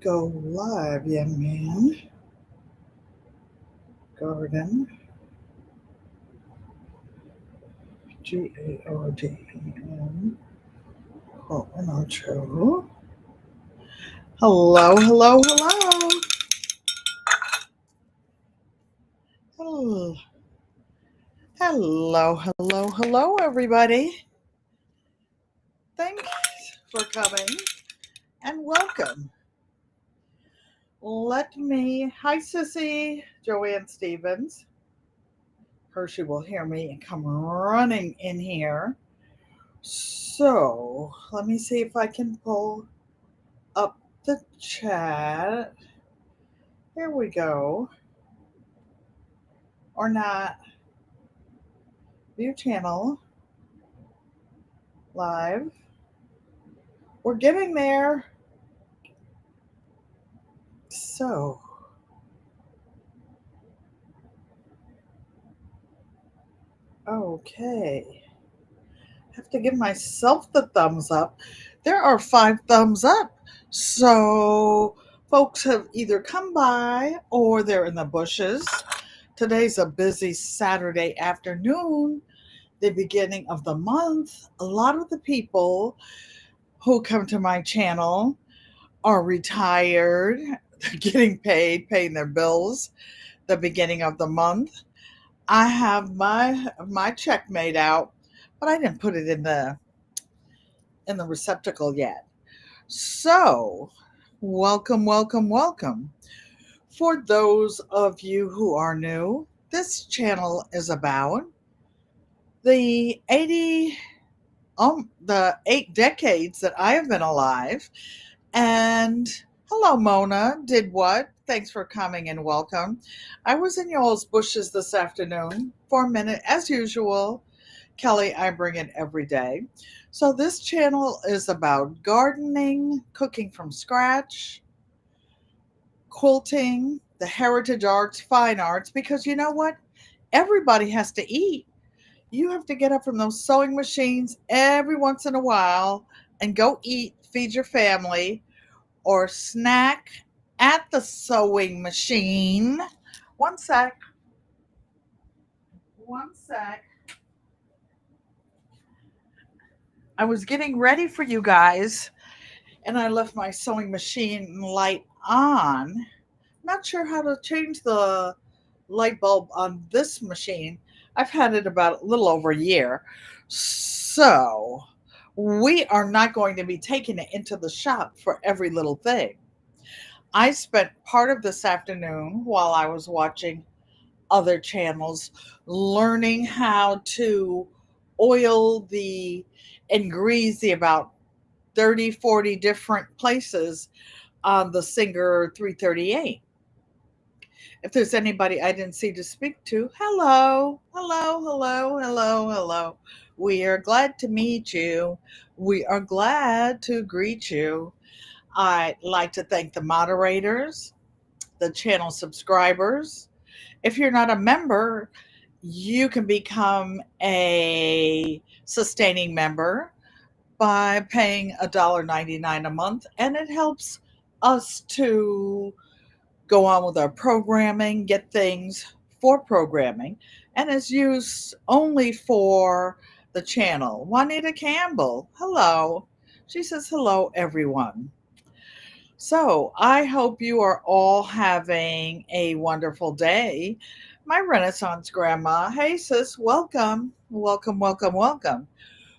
Go live, young man. Garden. GARDEN. Quilt and I. Hello, hello, hello. Hello, hello, hello, everybody. Thanks for coming and welcome. Hi, Sissy, Joanne Stevens. Hershey will hear me and come running in here. So, let me see if I can pull up the chat. Here we go. Or not. View channel. Live. We're getting there. So, okay. Have to give myself the thumbs up. There are 5 thumbs up. So, folks have either come by or they're in the bushes. Today's a busy Saturday afternoon, the beginning of the month. A lot of the people who come to my channel are retired, they're getting paid, paying their bills the beginning of the month. I have my check made out, but I didn't put it in the receptacle yet. So, welcome, welcome, welcome. For those of you who are new, this channel is about the 8 decades that I have been alive. And hello, Mona. Did what? Thanks for coming and welcome. I was in y'all's bushes this afternoon for a minute, as usual. Kelly, I bring it every day. So, this channel is about gardening, cooking from scratch, quilting, the heritage arts, fine arts, because you know what? Everybody has to eat. You have to get up from those sewing machines every once in a while and go eat, feed your family, or snack at the sewing machine. One sec. One sec. I was getting ready for you guys and I left my sewing machine light on. Not sure how to change the light bulb on this machine. I've had it about a little over a year. So we are not going to be taking it into the shop for every little thing. I spent part of this afternoon while I was watching other channels learning how to oil the and grease the about 30, 40 different places on the Singer 338. If there's anybody I didn't see to speak to, hello, hello, hello, hello, hello. We are glad to meet you. We are glad to greet you. I'd like to thank the moderators, the channel subscribers. If you're not a member, you can become a sustaining member by paying $1.99 a month, and it helps us to go on with our programming, get things for programming, and is used only for the channel. Juanita Campbell, hello. She says, hello, everyone. So I hope you are all having a wonderful day. My Renaissance grandma, hey sis, welcome, welcome, welcome, welcome.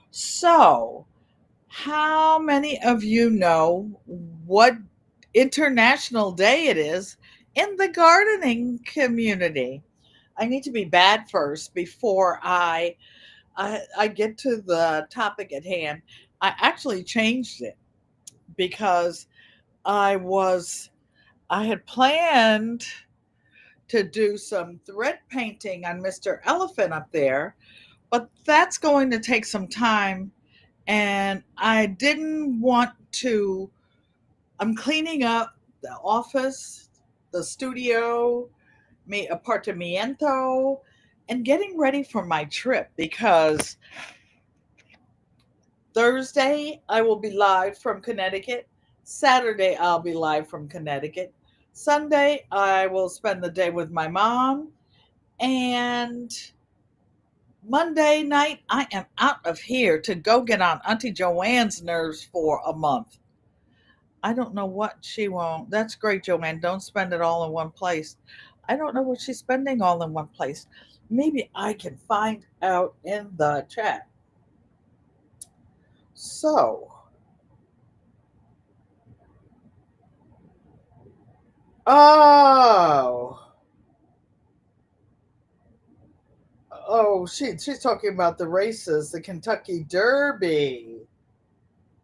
So, how many of you know what international day it is in the gardening community? I need to be bad first before I get to the topic at hand. I actually changed it because I was I had planned to do some thread painting on Mr. Elephant up there, but that's going to take some time and I didn't want to. I'm cleaning up the office, the studio, mi apartamiento, and getting ready for my trip because Thursday I will be live from Connecticut Saturday, I'll be live from Connecticut. Sunday, I will spend the day with my mom. And Monday night, I am out of here to go get on Auntie Joanne's nerves for a month. I don't know what she won't. That's great, Joanne. Don't spend it all in one place. I don't know what she's spending all in one place. Maybe I can find out in the chat. So, oh, she's talking about the races, the Kentucky Derby.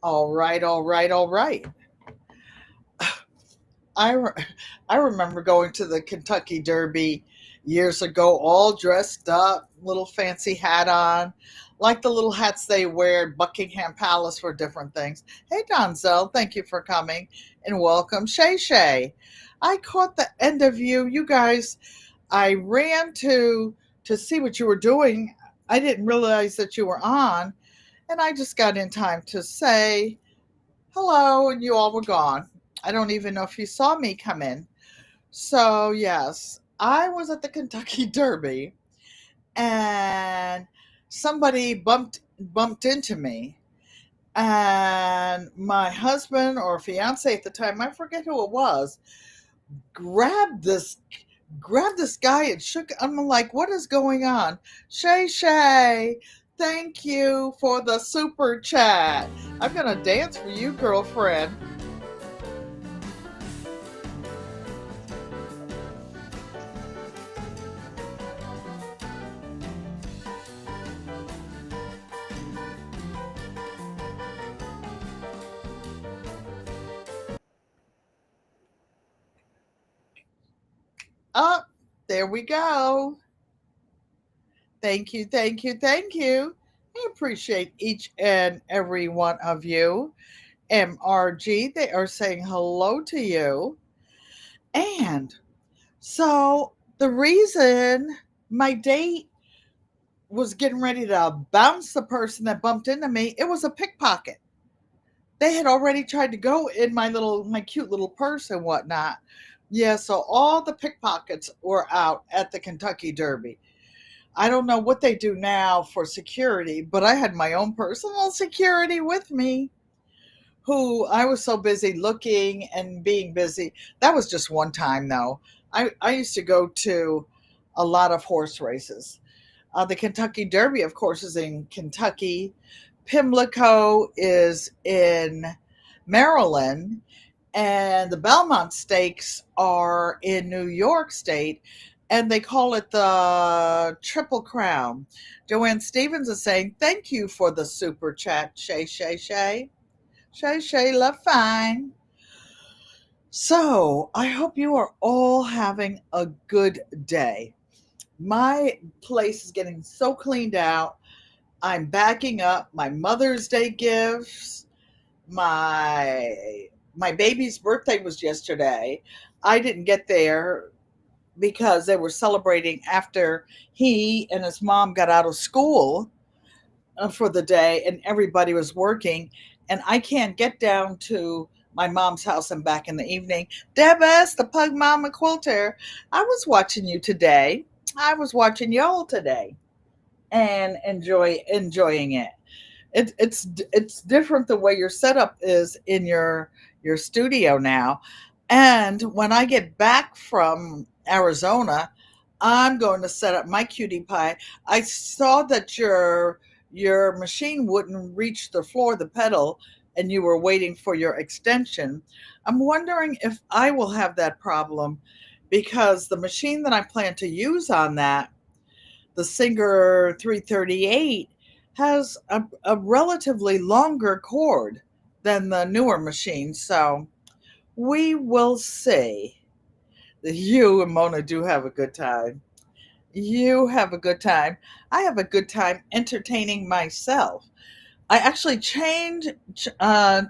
All right, all right, all right. I re- I remember going to the Kentucky Derby years ago, all dressed up, little fancy hat on, like the little hats they wear at Buckingham Palace for different things. Hey, Donzel, thank you for coming and welcome, Shay Shay. I caught the end of you, you guys. I ran to see what you were doing. I didn't realize that you were on, and I just got in time to say hello, and you all were gone. I don't even know if you saw me come in. So, yes, I was at the Kentucky Derby and somebody bumped into me. And my husband or fiance at the time, I forget who it was, grabbed this grabbed this guy and shook. I'm like, what is going on? Shay Shay, thank you for the super chat. I'm gonna dance for you, girlfriend. Up, there we go. Thank you, thank you, thank you. I appreciate each and every one of you. MRG, they are saying hello to you. And so the reason my date was getting ready to bounce the person that bumped into me, it was a pickpocket. They had already tried to go in my cute little purse and whatnot. Yeah, so all the pickpockets were out at the Kentucky Derby. I don't know what they do now for security, but I had my own personal security with me who I was so busy looking and being busy. That was just one time, though. I used to go to a lot of horse races. The Kentucky Derby, of course, is in Kentucky. Pimlico is in Maryland, and the Belmont Stakes are in New York State, and they call it the Triple Crown. Joanne Stevens is saying, thank you for the super chat, Shay Shay Shay. Shay Shay, love fine. So I hope you are all having a good day. My place is getting so cleaned out. I'm backing up my Mother's Day gifts. My baby's birthday was yesterday. I didn't get there because they were celebrating after he and his mom got out of school for the day and everybody was working, and I can't get down to my mom's house and back in the evening. Debus, the pug mama quilter, I was watching you today. I was watching y'all today and enjoying it. It's different the way your setup is in your studio now. And when I get back from Arizona, I'm going to set up my cutie pie. I saw that your machine wouldn't reach the floor, the pedal, and you were waiting for your extension. I'm wondering if I will have that problem because the machine that I plan to use on that, the Singer 338, has a relatively longer cord than the newer machine. So we will see. You and Mona do have a good time. You have a good time. I have a good time entertaining myself. I actually changed. Uh,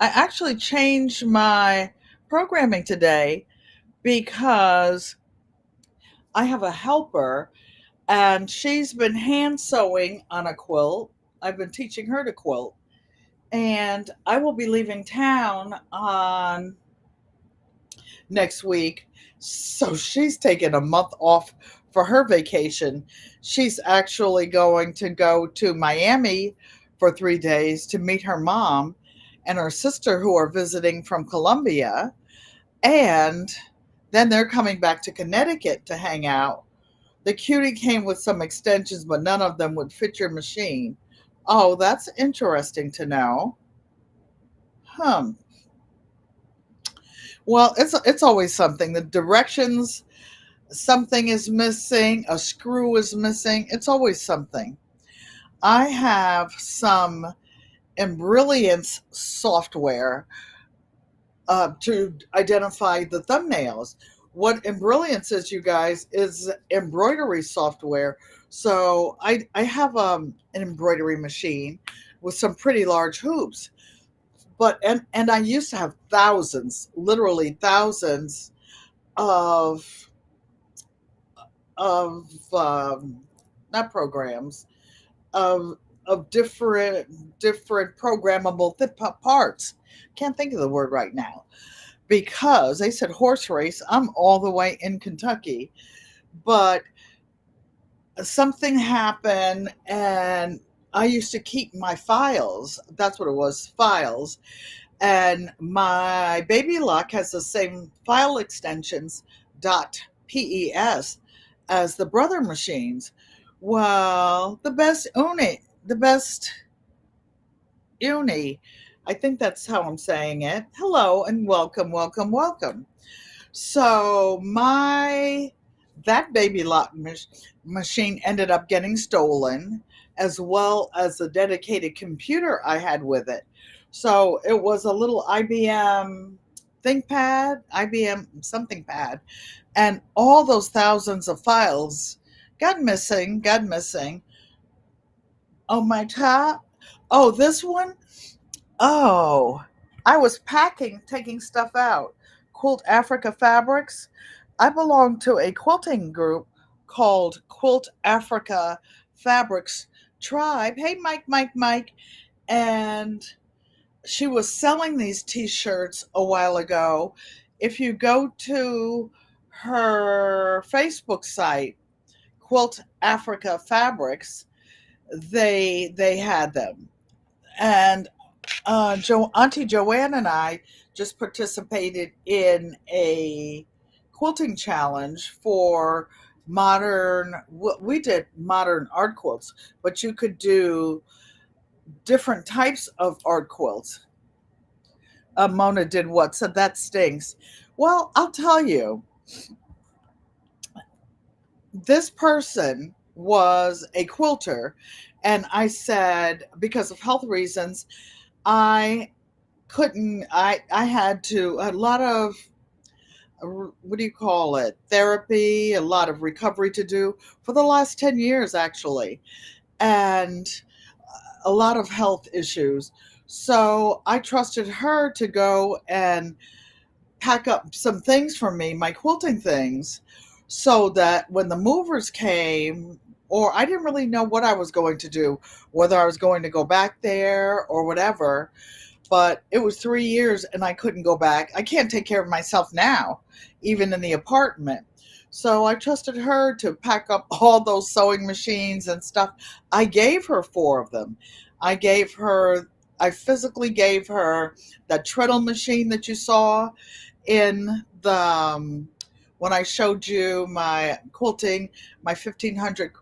I actually changed my programming today because I have a helper and she's been hand sewing on a quilt. I've been teaching her to quilt, And I will be leaving town on next week. So she's taking a month off for her vacation. She's actually going to go to Miami for 3 days to meet her mom and her sister, who are visiting from Colombia. And then they're coming back to Connecticut to hang out. The cutie came with some extensions, but none of them would fit your machine. Oh, that's interesting to know. Hmm. Well, it's always something. The directions, something is missing, a screw is missing. It's always something. I have some Embrilliance software to identify the thumbnails. What Embrilliance is, you guys, is embroidery software. So I have an embroidery machine with some pretty large hoops. But and I used to have thousands, literally thousands of of not programs of different programmable parts. Can't think of the word right now because they said horse race. I'm all the way in Kentucky, but something happened and I used to keep my files. That's what it was, files. And my baby lock has the same file extensions .pes as the brother machines. Well, the best uni, I think that's how I'm saying it. Hello and welcome, welcome, welcome. So my that baby lock machine ended up getting stolen, as well as the dedicated computer I had with it. So it was a little IBM ThinkPad, IBM something pad, and all those thousands of files got missing. Got missing. Oh, my top. Oh, this one. Oh, I was packing, taking stuff out. Quilt Africa Fabrics. I belong to a quilting group called Quilt Africa Fabrics Tribe. Hey, Mike, Mike, Mike. And she was selling these t shirts a while ago. If you go to her Facebook site, Quilt Africa Fabrics, they had them. And Auntie Joanne and I just participated in a quilting challenge for we did modern art quilts, but you could do different types of art quilts. Mona did what? Said that stinks. Well, I'll tell you, this person was a quilter, and I said, because of health reasons, I I had to a lot of what do you call it, therapy, a lot of recovery to do for the last 10 years actually, and a lot of health issues. So I trusted her to go and pack up some things for me, my quilting things, so that when the movers came, or I didn't really know what I was going to do, whether I was going to go back there or whatever, but it was 3 years and I couldn't go back. I can't take care of myself now, even in the apartment. So I trusted her to pack up all those sewing machines and stuff. I gave her four of them. I gave her, I physically gave her that treadle machine that you saw in the, when I showed you my quilting, my 1,500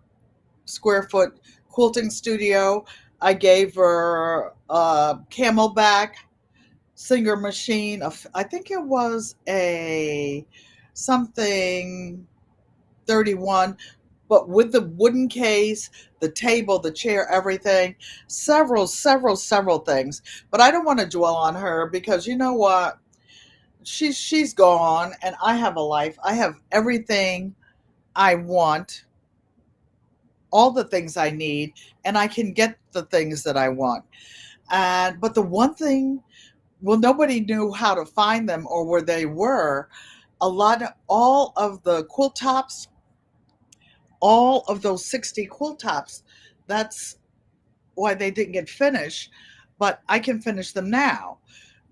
square foot quilting studio. I gave her a Camelback Singer machine. I think it was a something 31, but with the wooden case, the table, the chair, everything, several things. But I don't want to dwell on her because you know what? She's gone, and I have a life. I have everything I want, all the things I need, and I can get the things that I want. And but the one thing, well, nobody knew how to find them or where they were. All of the quilt tops, all of those 60 quilt tops, that's why they didn't get finished. but I can finish them now.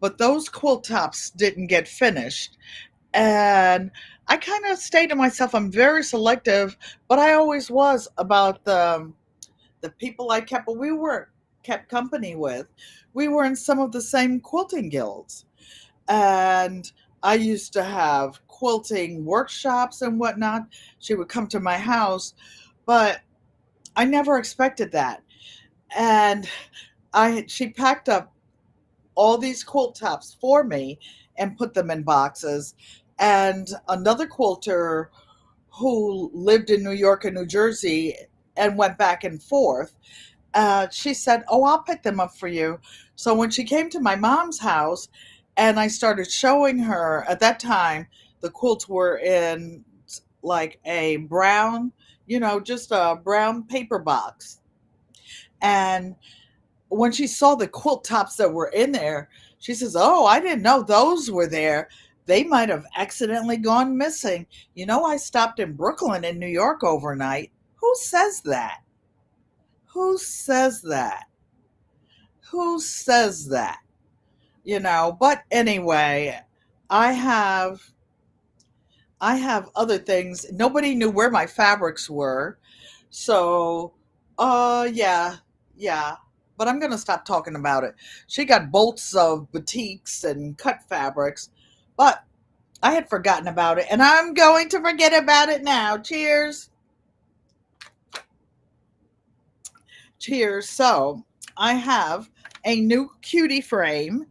But those quilt tops didn't get finished. And I kind of stayed to myself. I'm very selective, but I always was about the people I kept. We were kept company with. We were in some of the same quilting guilds, and I used to have quilting workshops and whatnot. She would come to my house, but I never expected that. And I she packed up all these quilt tops for me and put them in boxes. And another quilter who lived in New York and New Jersey and went back and forth, she said, "Oh, I'll pick them up for you." So when she came to my mom's house and I started showing her, at that time, the quilts were in like a brown, just a brown paper box. And when she saw the quilt tops that were in there, she says, "Oh, I didn't know those were there. They might have accidentally gone missing. I stopped in Brooklyn in New York overnight." Who says that? Who says that? Who says that? But anyway, I have I have other things. Nobody knew where my fabrics were. So, yeah, yeah. But I'm going to stop talking about it. She got bolts of batiks and cut fabrics, but I had forgotten about it, and I'm going to forget about it now. Cheers. Cheers. So, I have a new cutie frame,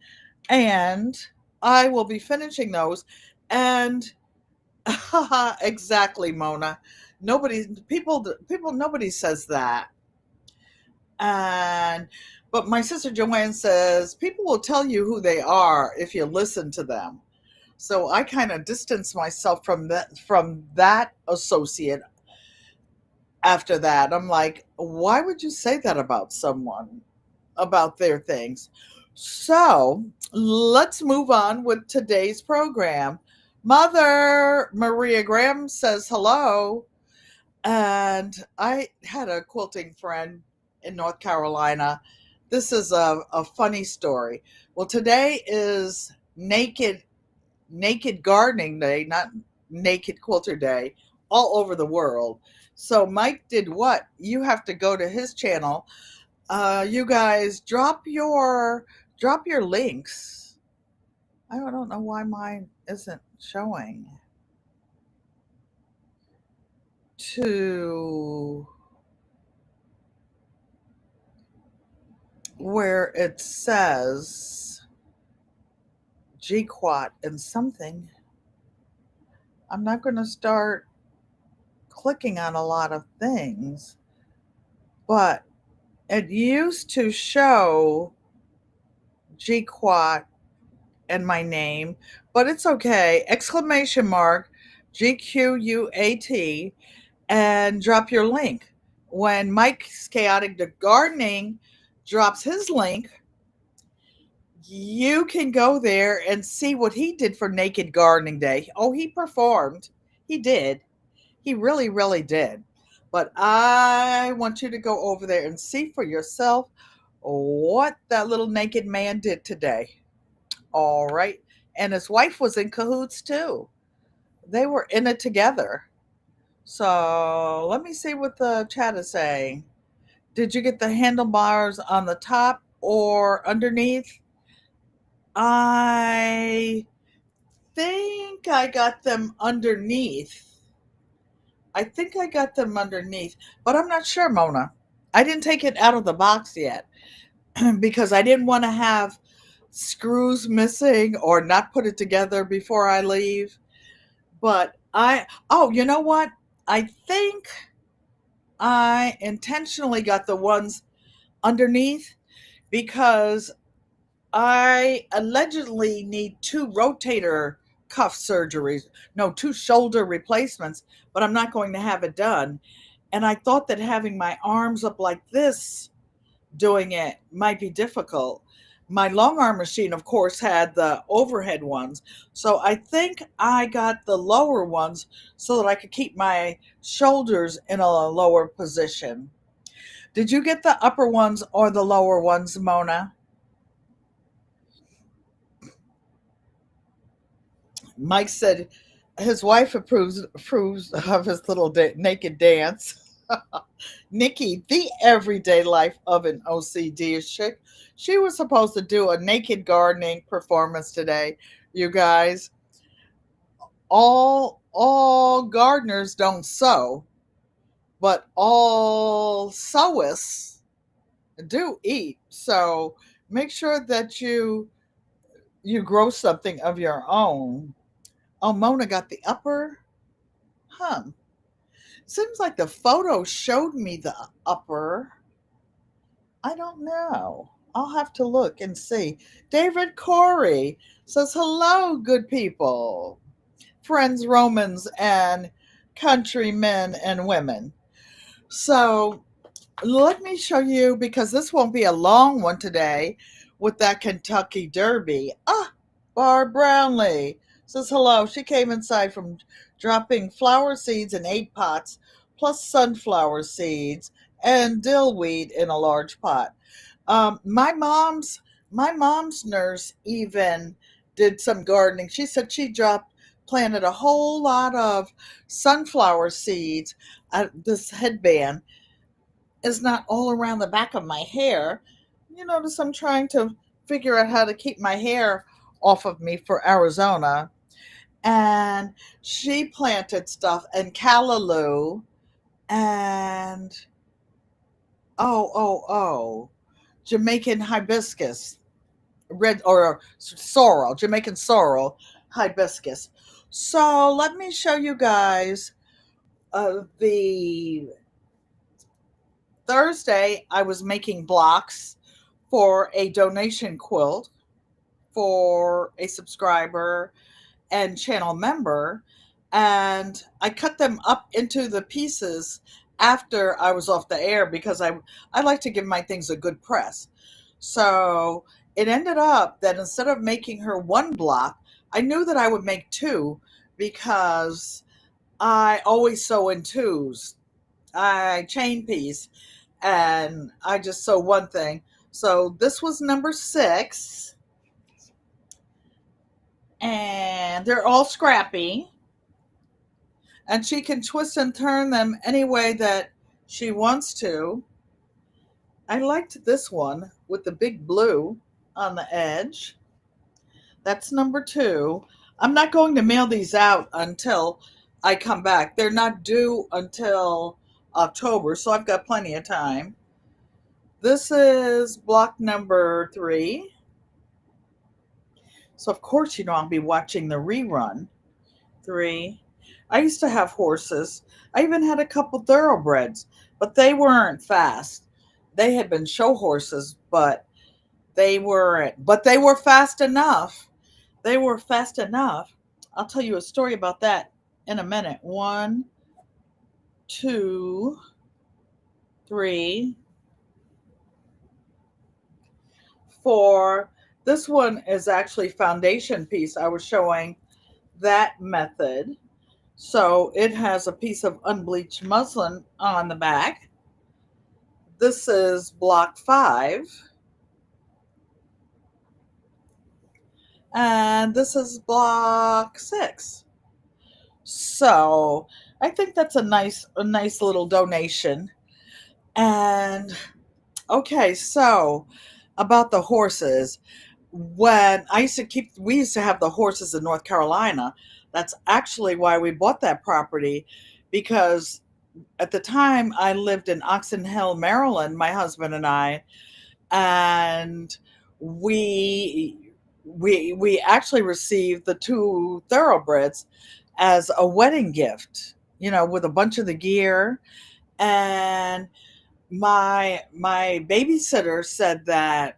and I will be finishing those. And exactly, Mona. Nobody says that. And but my sister Joanne says people will tell you who they are if you listen to them. So I kind of distance myself from that associate after that. I'm like, why would you say that about someone, about their things? So let's move on with today's program. Mother Maria Graham says hello. And I had a quilting friend in North Carolina. This is a funny story. Well, today is naked gardening day, not naked quilter day, all over the world. So Mike did what? You have to go to his channel. You guys drop your links. I don't know why mine isn't showing to where it says GQUAT and something. I'm not going to start clicking on a lot of things, but it used to show GQUAT and my name, but it's okay. Exclamation mark GQUAT and drop your link. When Mike's Chaotic Gardening drops his link, you can go there and see what he did for Naked Gardening Day. Oh, he performed. He did. He really, really did. But I want you to go over there and see for yourself what that little naked man did today. All right. And his wife was in cahoots too. They were in it together. So let me see what the chat is saying. Did you get the handlebars on the top or underneath? I think I got them underneath. I think I got them underneath, but I'm not sure, Mona. I didn't take it out of the box yet because I didn't want to have screws missing or not put it together before I leave. But oh, you know what? I think I intentionally got the ones underneath because I allegedly need two rotator cuff surgeries. No, two shoulder replacements, but I'm not going to have it done. And I thought that having my arms up like this doing it might be difficult. My long arm machine, of course, had the overhead ones. So I think I got the lower ones so that I could keep my shoulders in a lower position. Did you get the upper ones or the lower ones, Mona? Mike said his wife approves of his little naked dance. Nikki, the everyday life of an OCD chick, she was supposed to do a naked gardening performance today. You guys, all gardeners don't sew, but all sewists do eat. So make sure that you grow something of your own. Oh, Mona got the upper. Huh. Seems like the photo showed me the upper. I don't know. I'll have to look and see. David Corey says, hello, good people, friends, Romans, and countrymen and women. So let me show you, because this won't be a long one today, with that Kentucky Derby. Ah, Barb Brownlee says hello. She came inside from dropping flower seeds in 8 pots, plus sunflower seeds and dillweed in a large pot. My mom's nurse even did some gardening. She said she planted a whole lot of sunflower seeds. This headband is not all around the back of my hair. You notice I'm trying to figure out how to keep my hair off of me for Arizona. And she planted stuff and callaloo and oh, Jamaican hibiscus, red or sorrel, Jamaican sorrel hibiscus. So let me show you guys the Thursday I was making blocks for a donation quilt for a subscriber and channel member, and I cut them up into the pieces after I was off the air because I like to give my things a good press. So it ended up that instead of making her one block, I knew that I would make two because I always sew in twos. I chain piece and I just sew one thing. So this was number 6, and they're all scrappy, and she can twist and turn them any way that she wants to. I liked this one with the big blue on the edge. That's number 2. I'm not going to mail these out until I come back. They're not due until October, so I've got plenty of time. This is block number 3. So, of course, I'll be watching the rerun. 3. I used to have horses. I even had a couple thoroughbreds, but they weren't fast. They had been show horses, but they weren't. But they were fast enough. They were fast enough. I'll tell you a story about that in a minute. 1, 2, 3, 4. This one is actually foundation piece. I was showing that method. So it has a piece of unbleached muslin on the back. This is block 5. And this is block 6. So I think that's a nice little donation. And okay, so about the horses. When we used to have the horses in North Carolina. That's actually why we bought that property, because at the time I lived in Oxon Hill, Maryland, my husband and I, and we actually received the 2 thoroughbreds as a wedding gift, with a bunch of the gear. And my babysitter said that,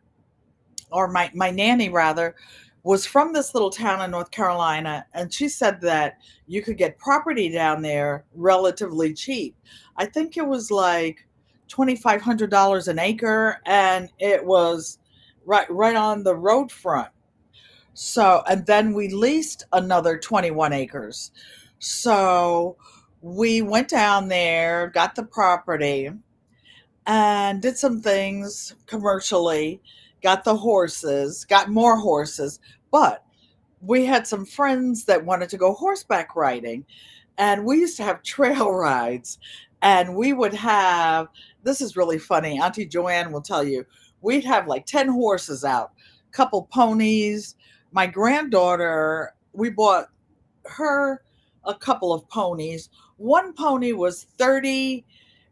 or my nanny rather, was from this little town in North Carolina, and she said that you could get property down there relatively cheap. I think it was like $2,500 an acre, and it was right on the road front. So, and then we leased another 21 acres. So we went down there, got the property, and did some things commercially, got the horses, got more horses. But we had some friends that wanted to go horseback riding, and we used to have trail rides. And we would have, this is really funny, Auntie Joanne will tell you, we'd have like 10 horses out, couple ponies. My granddaughter, we bought her a couple of ponies. One pony was 30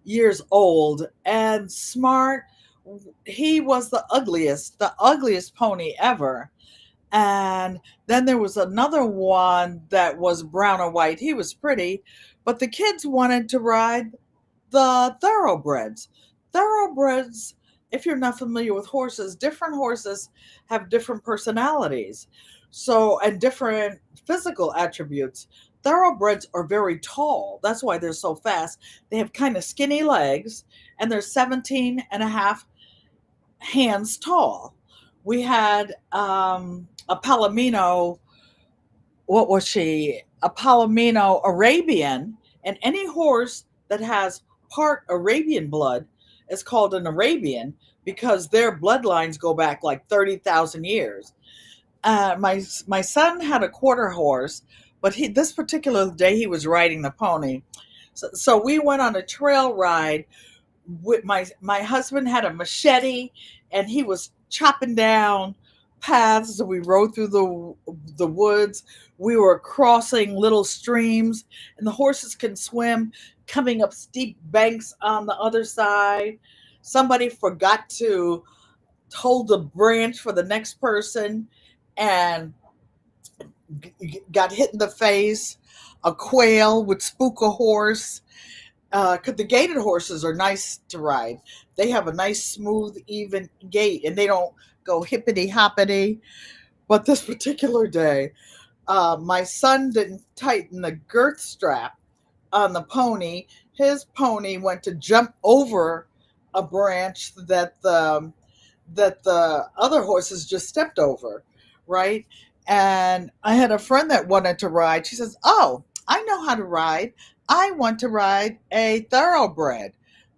years old and smart. He was the ugliest pony ever. And then there was another one that was brown or white. He was pretty, but the kids wanted to ride the thoroughbreds. Thoroughbreds, if you're not familiar with horses, different horses have different personalities. So, and different physical attributes. Thoroughbreds are very tall. That's why they're so fast. They have kind of skinny legs, and they're 17 and a half hands tall. We had a Palomino, what was she? A Palomino Arabian, and any horse that has part Arabian blood is called an Arabian because their bloodlines go back like 30,000 years. My son had a quarter horse, but this particular day he was riding the pony. So we went on a trail ride with my husband had a machete and he was chopping down paths. We rode through the woods. We were crossing little streams, and the horses can swim, coming up steep banks on the other side. Somebody forgot to hold the branch for the next person and got hit in the face. A quail would spook a horse. Because the gaited horses are nice to ride. They have a nice, smooth, even gait, and they don't go hippity hoppity. But this particular day, my son didn't tighten the girth strap on the pony. His pony went to jump over a branch that the other horses just stepped over, right? And I had a friend that wanted to ride. She says, "Oh, I know how to ride. I want to ride a thoroughbred."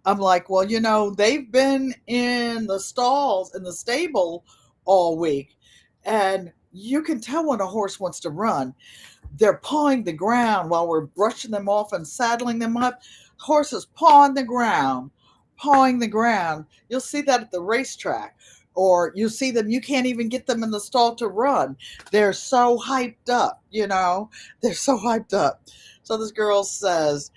I'm like, "Well, they've been in the stalls, in the stable all week, and you can tell when a horse wants to run. They're pawing the ground while we're brushing them off and saddling them up. Horses pawing the ground, pawing the ground. You'll see that at the racetrack, or you see them, you can't even get them in the stall to run. They're so hyped up, they're so hyped up." So this girl says,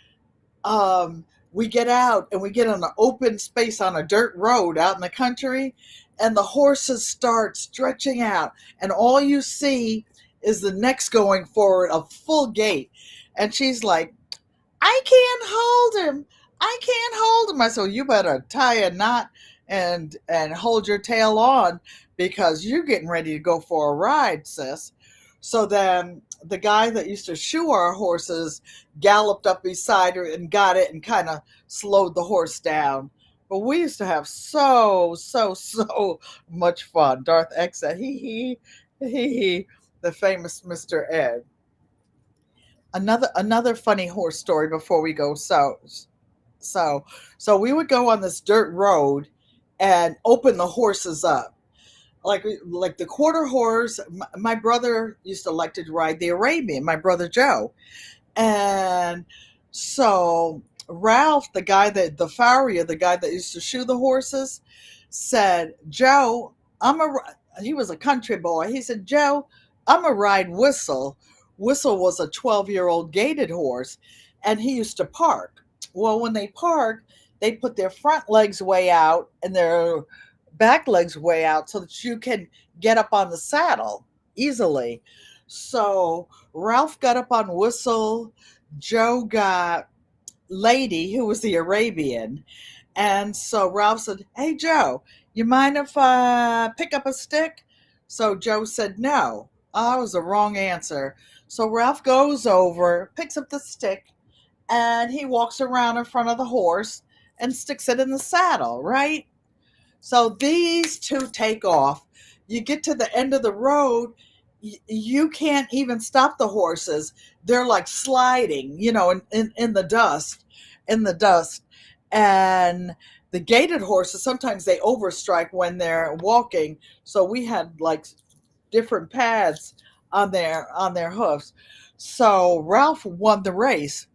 we get out and we get on an open space on a dirt road out in the country, and the horses start stretching out, and all you see is the necks going forward a full gait. And she's like, "I can't hold him. I can't hold him." I said, "You better tie a knot and hold your tail on because you're getting ready to go for a ride, sis." So then the guy that used to shoe our horses galloped up beside her and got it and kind of slowed the horse down. But we used to have so much fun. Darth X said, "Hee, the famous Mr. Ed." Another funny horse story before we go. So so we would go on this dirt road and open the horses up. Like the quarter horse, my brother used to like to ride the Arabian, my brother Joe. And so Ralph, the farrier, the guy that used to shoe the horses, said, "Joe, he was a country boy. He said, "Joe, I'm a ride Whistle." Whistle was a 12-year-old gaited horse, and he used to park. Well, when they park, they put their front legs way out and their back legs way out so that you can get up on the saddle easily. So Ralph got up on Whistle. Joe got Lady, who was the Arabian. And so Ralph said, "Hey, Joe, you mind if I pick up a stick?" So Joe said no. Oh, that was the wrong answer. So Ralph goes over, picks up the stick, and he walks around in front of the horse and sticks it in the saddle, right? So these two take off. You get to the end of the road, you can't even stop the horses. They're like sliding, in the dust, in the dust. And the gaited horses, sometimes they overstrike when they're walking. So we had like different pads on their hoofs. So Ralph won the race.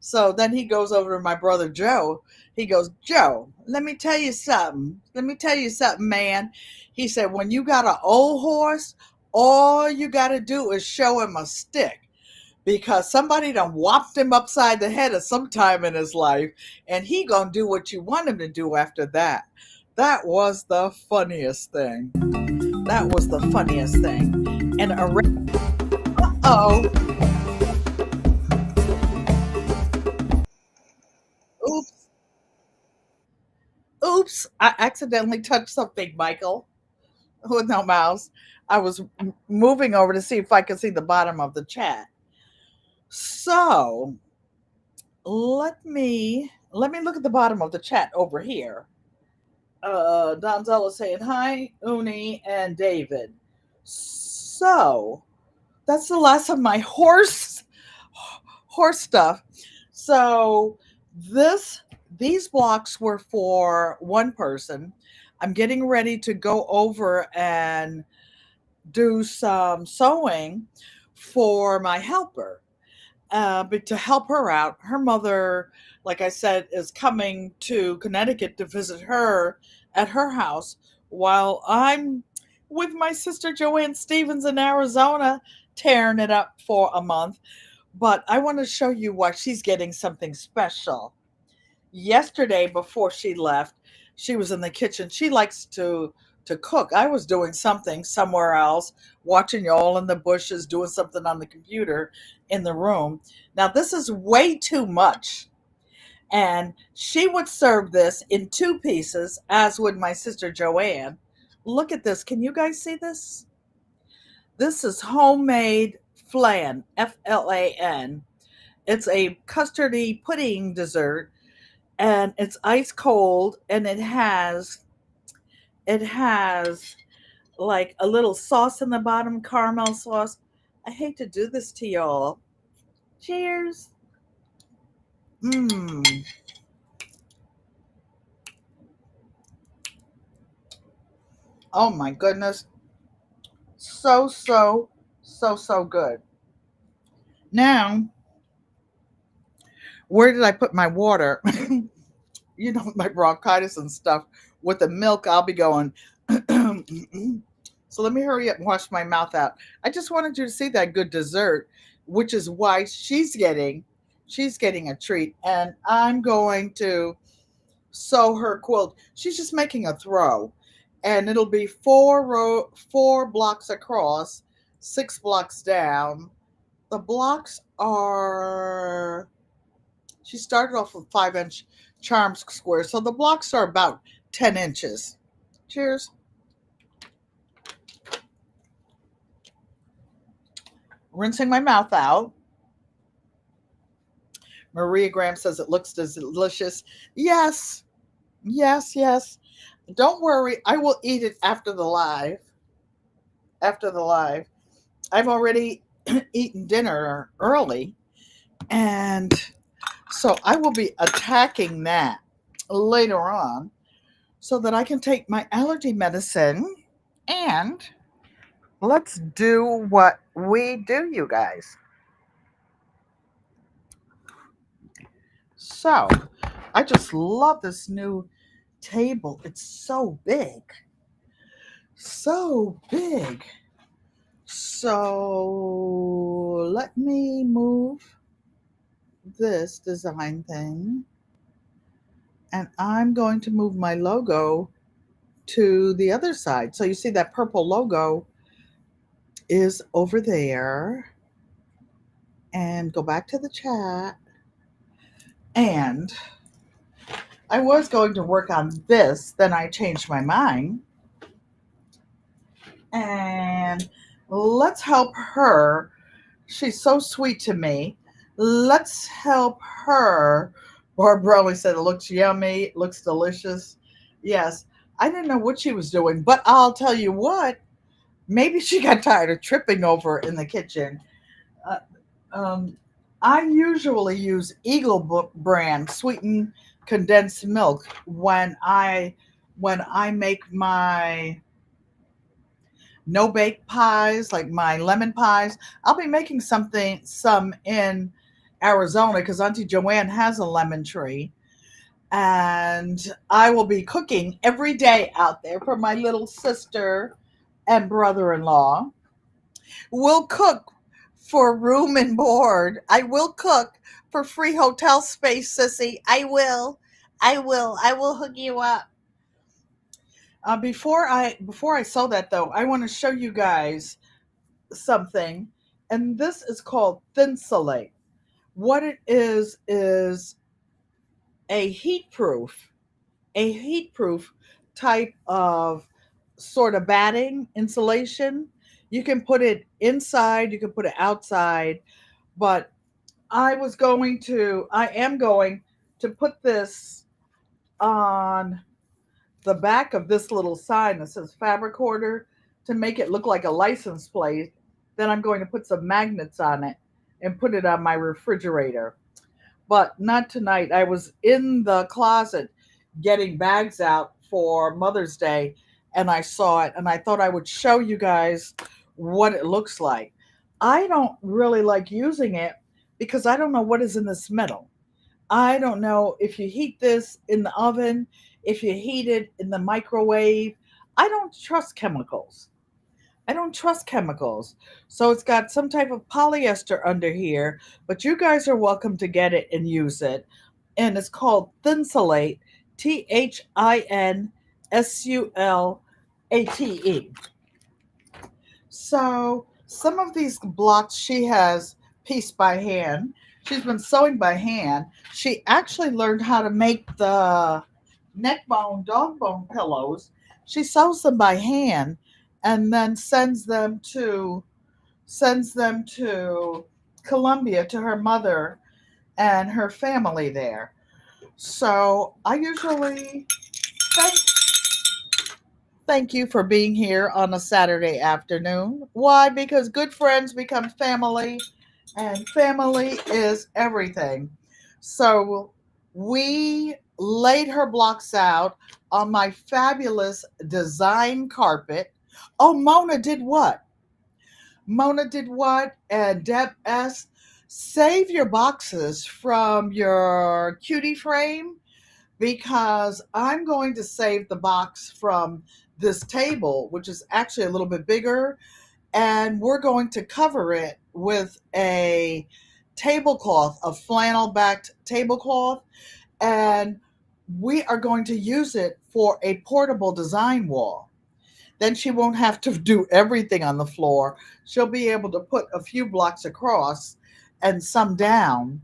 So then he goes over to my brother Joe. He goes, Joe, let me tell you something. Let me tell you something, man. He said, when you got an old horse, all you got to do is show him a stick, because somebody done whopped him upside the head at some time in his life, and he gonna do what you want him to do after that. That was the funniest thing. That was the funniest thing. And oh, oops, oops! I accidentally touched something, Michael, with no mouse. I was moving over to see if I could see the bottom of the chat. So let me look at the bottom of the chat over here. Donzella saying hi, Uni and David. So that's the last of my horse stuff. So this these blocks were for one person. I'm getting ready to go over and do some sewing for my helper. But to help her out, her mother, like I said, is coming to Connecticut to visit her at her house while I'm with my sister Joanne Stevens in Arizona tearing it up for a month. But I want to show you why she's getting something special. Yesterday, before she left, she was in the kitchen. She likes to cook. I was doing something somewhere else, watching y'all in the bushes, doing something on the computer in the room. Now this is way too much. And she would serve this in two pieces, as would my sister Joanne. Look at this. Can you guys see this? This is homemade flan, Flan. It's a custardy pudding dessert, and it's ice cold, and it has like a little sauce in the bottom, caramel sauce. I hate to do this to y'all. Cheers. Mmm. Oh my goodness. So, so, so good. Now, where did I put my water? You know, my bronchitis and stuff. With the milk, I'll be going. So let me hurry up and wash my mouth out. I just wanted you to see that good dessert, which is why she's getting a treat, and I'm going to sew her quilt. She's just making a throw, and it'll be 4 blocks across, 6 blocks down. The blocks are. She started off with 5-inch charm squares, so the blocks are about 10 inches. Cheers. Rinsing my mouth out. Maria Graham says it looks delicious. Yes, yes, yes. Don't worry, I will eat it after the live. After the live. I've already eaten dinner early, and so I will be attacking that later on so that I can take my allergy medicine, and let's do what we do, you guys. So, I just love this new table. It's so big. So big. So, let me move this design thing. And I'm going to move my logo to the other side. So, you see that purple logo is over there. And go back to the chat. And I was going to work on this, then I changed my mind. And let's help her. She's so sweet to me. Let's help her. Barbara only said it looks yummy, it looks delicious. Yes, I didn't know what she was doing, but I'll tell you what, maybe she got tired of tripping over in the kitchen. Uh, um, I usually use Eagle brand sweetened condensed milk when I make no bake pies, like my lemon pies. I'll be making some in Arizona because Auntie Joanne has a lemon tree. And I will be cooking every day out there for my little sister and brother in law. We'll cook for room and board. I will cook for free hotel space, sissy. I will. I will. I will hook you up. Before I sew that though, I want to show you guys something, and this is called Thinsulate. What it is a heat proof type of sort of batting insulation. You can put it inside, you can put it outside, but I am going to put this on the back of this little sign that says fabric hoarder to make it look like a license plate. Then I'm going to put some magnets on it and put it on my refrigerator. But not tonight. I was in the closet getting bags out for Mother's Day and I saw it and I thought I would show you guys what it looks like. I don't really like using it because I don't know what is in this metal. I don't know if you heat this in the oven, if you heat it in the microwave. I don't trust chemicals. I don't trust chemicals. So it's got some type of polyester under here, but you guys are welcome to get it and use it. And it's called Thinsulate, Thinsulate. So some of these blocks she has pieced by hand. She's been sewing by hand. She actually learned how to make the neck bone, dog bone pillows. She sews them by hand and then sends them to Colombia to her mother and her family there. So I usually thank Thank you for being here on a Saturday afternoon. Why? Because good friends become family, and family is everything. So we laid her blocks out on my fabulous design carpet. Oh, Mona did what? Mona did what? And Deb S. Save your boxes from your cutie frame because I'm going to save the box from this table, which is actually a little bit bigger, and we're going to cover it with a tablecloth, a flannel backed tablecloth, and we are going to use it for a portable design wall. Then she won't have to do everything on the floor. She'll be able to put a few blocks across and some down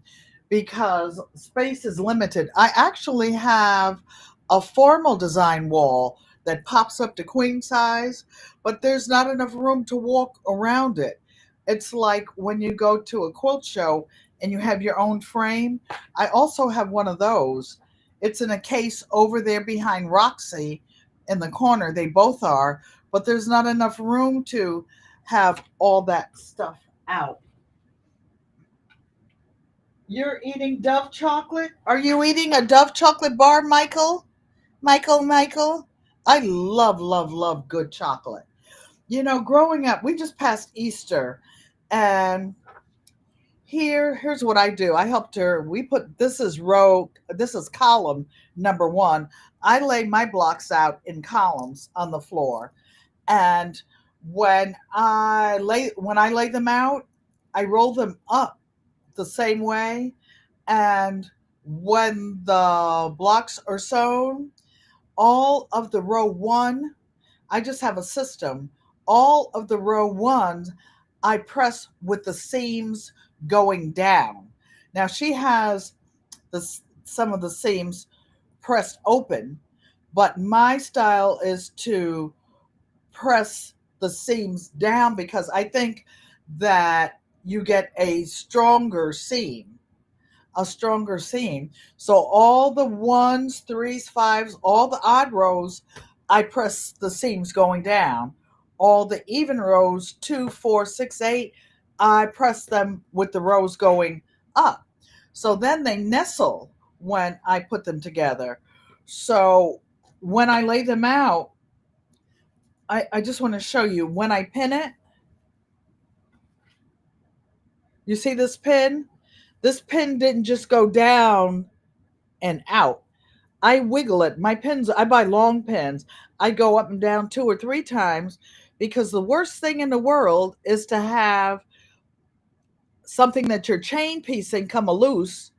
because space is limited. I actually have a formal design wall that pops up to queen size, but there's not enough room to walk around it. It's like when you go to a quilt show and you have your own frame. I also have one of those. It's in a case over there behind Roxy in the corner. They both are, but there's not enough room to have all that stuff out. You're eating Dove chocolate? Are you eating a Dove chocolate bar, Michael? Michael? I love, love, love good chocolate. Growing up, we just passed Easter, and here's what I do. I helped her. This is column number one. I lay my blocks out in columns on the floor. And when I lay them out, I roll them up the same way. And when the blocks are sewn, all of the row one, I just have a system. All of the row ones, I press with the seams going down. Now she has some of the seams pressed open, but my style is to press the seams down because I think that you get a stronger seam. So all the ones, threes, fives, all the odd rows, I press the seams going down. All the even rows, 2, 4, 6, 8, I press them with the rows going up. So then they nestle when I put them together. So when I lay them out, I just want to show you when I pin it. You see this pin? This pin didn't just go down and out. I wiggle it. My pins, I buy long pins. I go up and down 2 or 3 times because the worst thing in the world is to have something that you're chain piecing come loose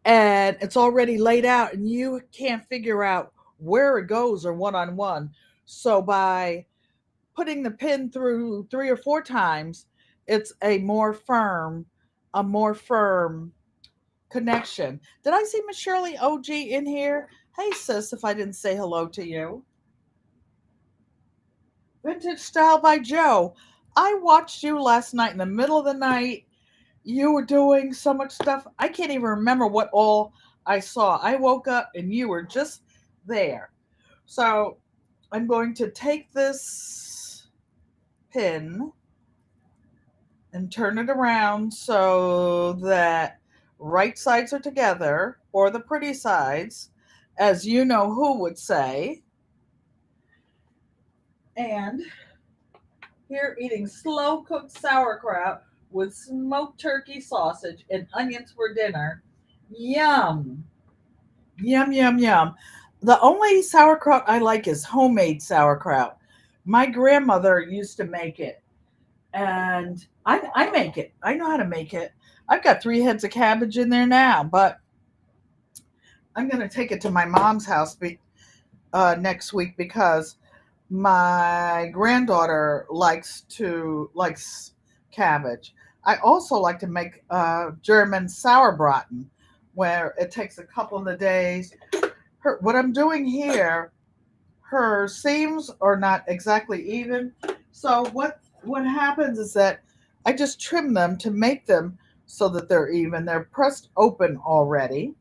and it's already laid out and you can't figure out where it goes or one on one. So by putting the pin through 3 or 4 times, it's a more firm connection. Did I see Miss Shirley OG in here? Hey sis, if I didn't say hello to you. Vintage Style by Joe. I watched you last night in the middle of the night. You were doing so much stuff. I can't even remember what all I saw. I woke up and you were just there. So I'm going to take this pin and turn it around so that right sides are together, or the pretty sides, as you know who would say. And here eating slow cooked sauerkraut with smoked turkey sausage and onions for dinner. Yum. Yum, yum, yum. The only sauerkraut I like is homemade sauerkraut. My grandmother used to make it, and I make it. I know how to make it. I've got 3 heads of cabbage in there now, but I'm going to take it to my mom's house next week because my granddaughter likes cabbage. I also like to make German sauerbraten, where it takes a couple of the days. What I'm doing here, her seams are not exactly even. So what happens is that I just trim them to make them so that they're even. They're pressed open already,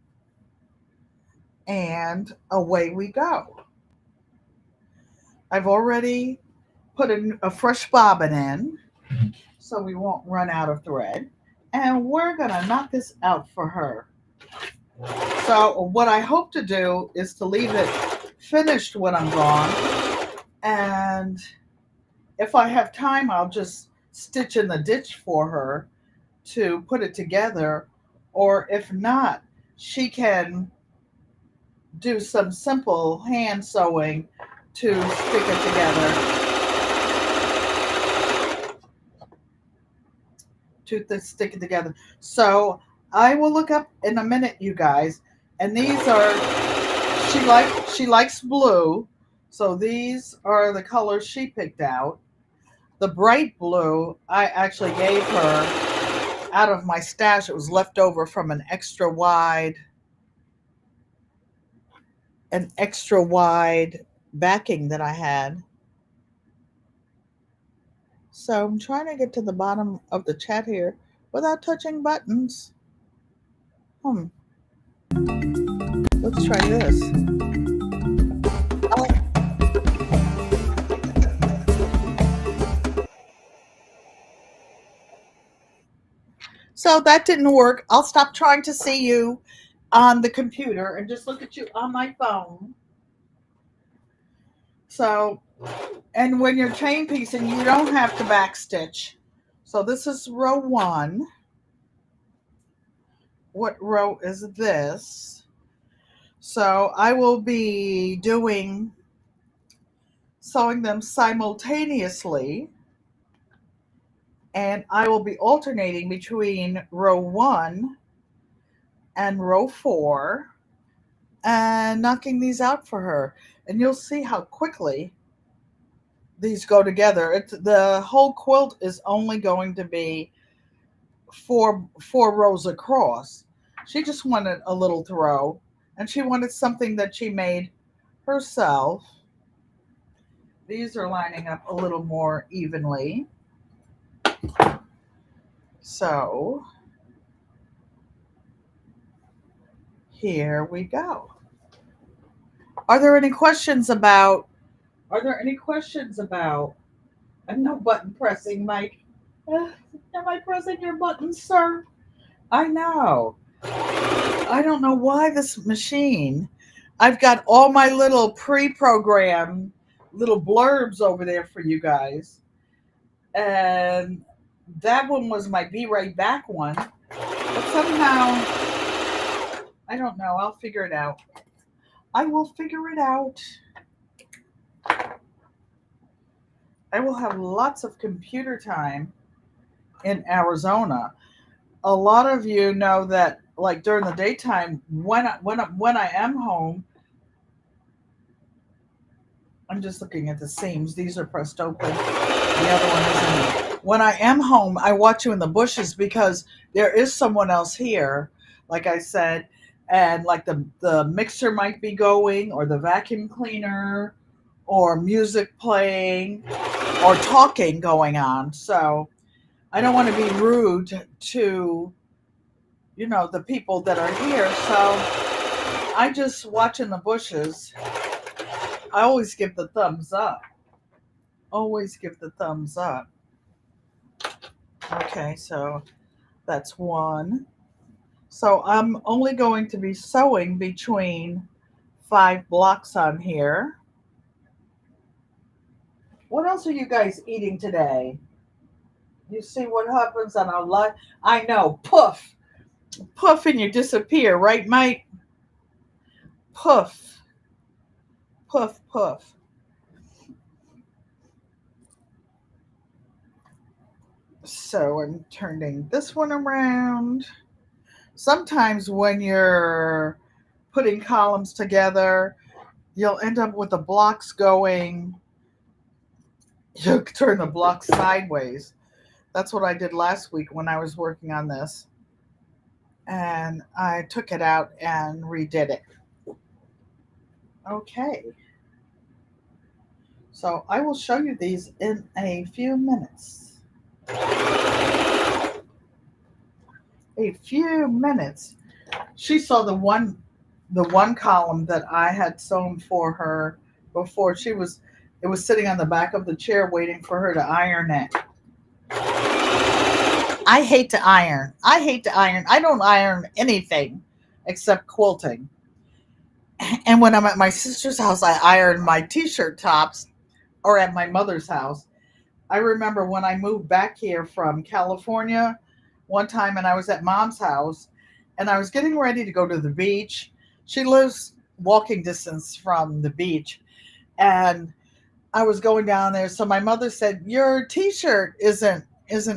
and away we go. I've already put a fresh bobbin in so we won't run out of thread. And we're going to knock this out for her. So what I hope to do is to leave it finished when I'm gone. And if I have time, I'll just stitch in the ditch for her to put it together. Or if not, she can do some simple hand sewing to stick it together. Stick it together. So I will look up in a minute, you guys. And these are she likes blue, so these are the colors she picked out. The bright blue I actually gave her out of my stash. It was left over from an extra wide backing that I had. So I'm trying to get to the bottom of the chat here without touching buttons. Let's try this. So that didn't work. I'll stop trying to see you on the computer and just look at you on my phone. So, and when you're chain piecing, you don't have to backstitch. So this is row 1. What row is this? So I will be sewing them simultaneously, and I will be alternating between row 1 and row 4 and knocking these out for her. And you'll see how quickly these go together. The whole quilt is only going to be four rows across. She just wanted a little throw, and she wanted something that she made herself. These are lining up a little more evenly. So here we go. Are there any questions about? No button pressing, Mike. Am I pressing your button, sir? I know. I don't know why this machine. I've got all my little pre-programmed little blurbs over there for you guys. And that one was my Be Right Back one. But somehow, I don't know, I'll figure it out. I will figure it out. I will have lots of computer time in Arizona. A lot of you know that, like during the daytime, when I am home, I'm just looking at the seams. These are pressed open. The other one isn't. When I am home, I watch you in the bushes because there is someone else here, like I said, and like the mixer might be going, or the vacuum cleaner, or music playing, or talking going on. So I don't want to be rude to the people that are here. So I just watch in the bushes. I always give the thumbs up. Always give the thumbs up. Okay, so that's one. So I'm only going to be sewing between 5 blocks on here. What else are you guys eating today? You see what happens on a live? I know, poof, poof, and you disappear, right, Mike? Poof, poof, poof. So I'm turning this one around. Sometimes when you're putting columns together, you'll end up with the blocks going, you'll turn the blocks sideways. That's what I did last week when I was working on this. And I took it out and redid it. Okay. So I will show you these in a few minutes. A few minutes. She saw the one column that I had sewn for her before. It was sitting on the back of the chair waiting for her to iron it. I hate to iron. I hate to iron. I don't iron anything except quilting. And when I'm at my sister's house, I iron my t-shirt tops, or at my mother's house. I remember when I moved back here from California one time, and I was at mom's house and I was getting ready to go to the beach. She lives walking distance from the beach, and I was going down there. So my mother said, "Your t-shirt isn't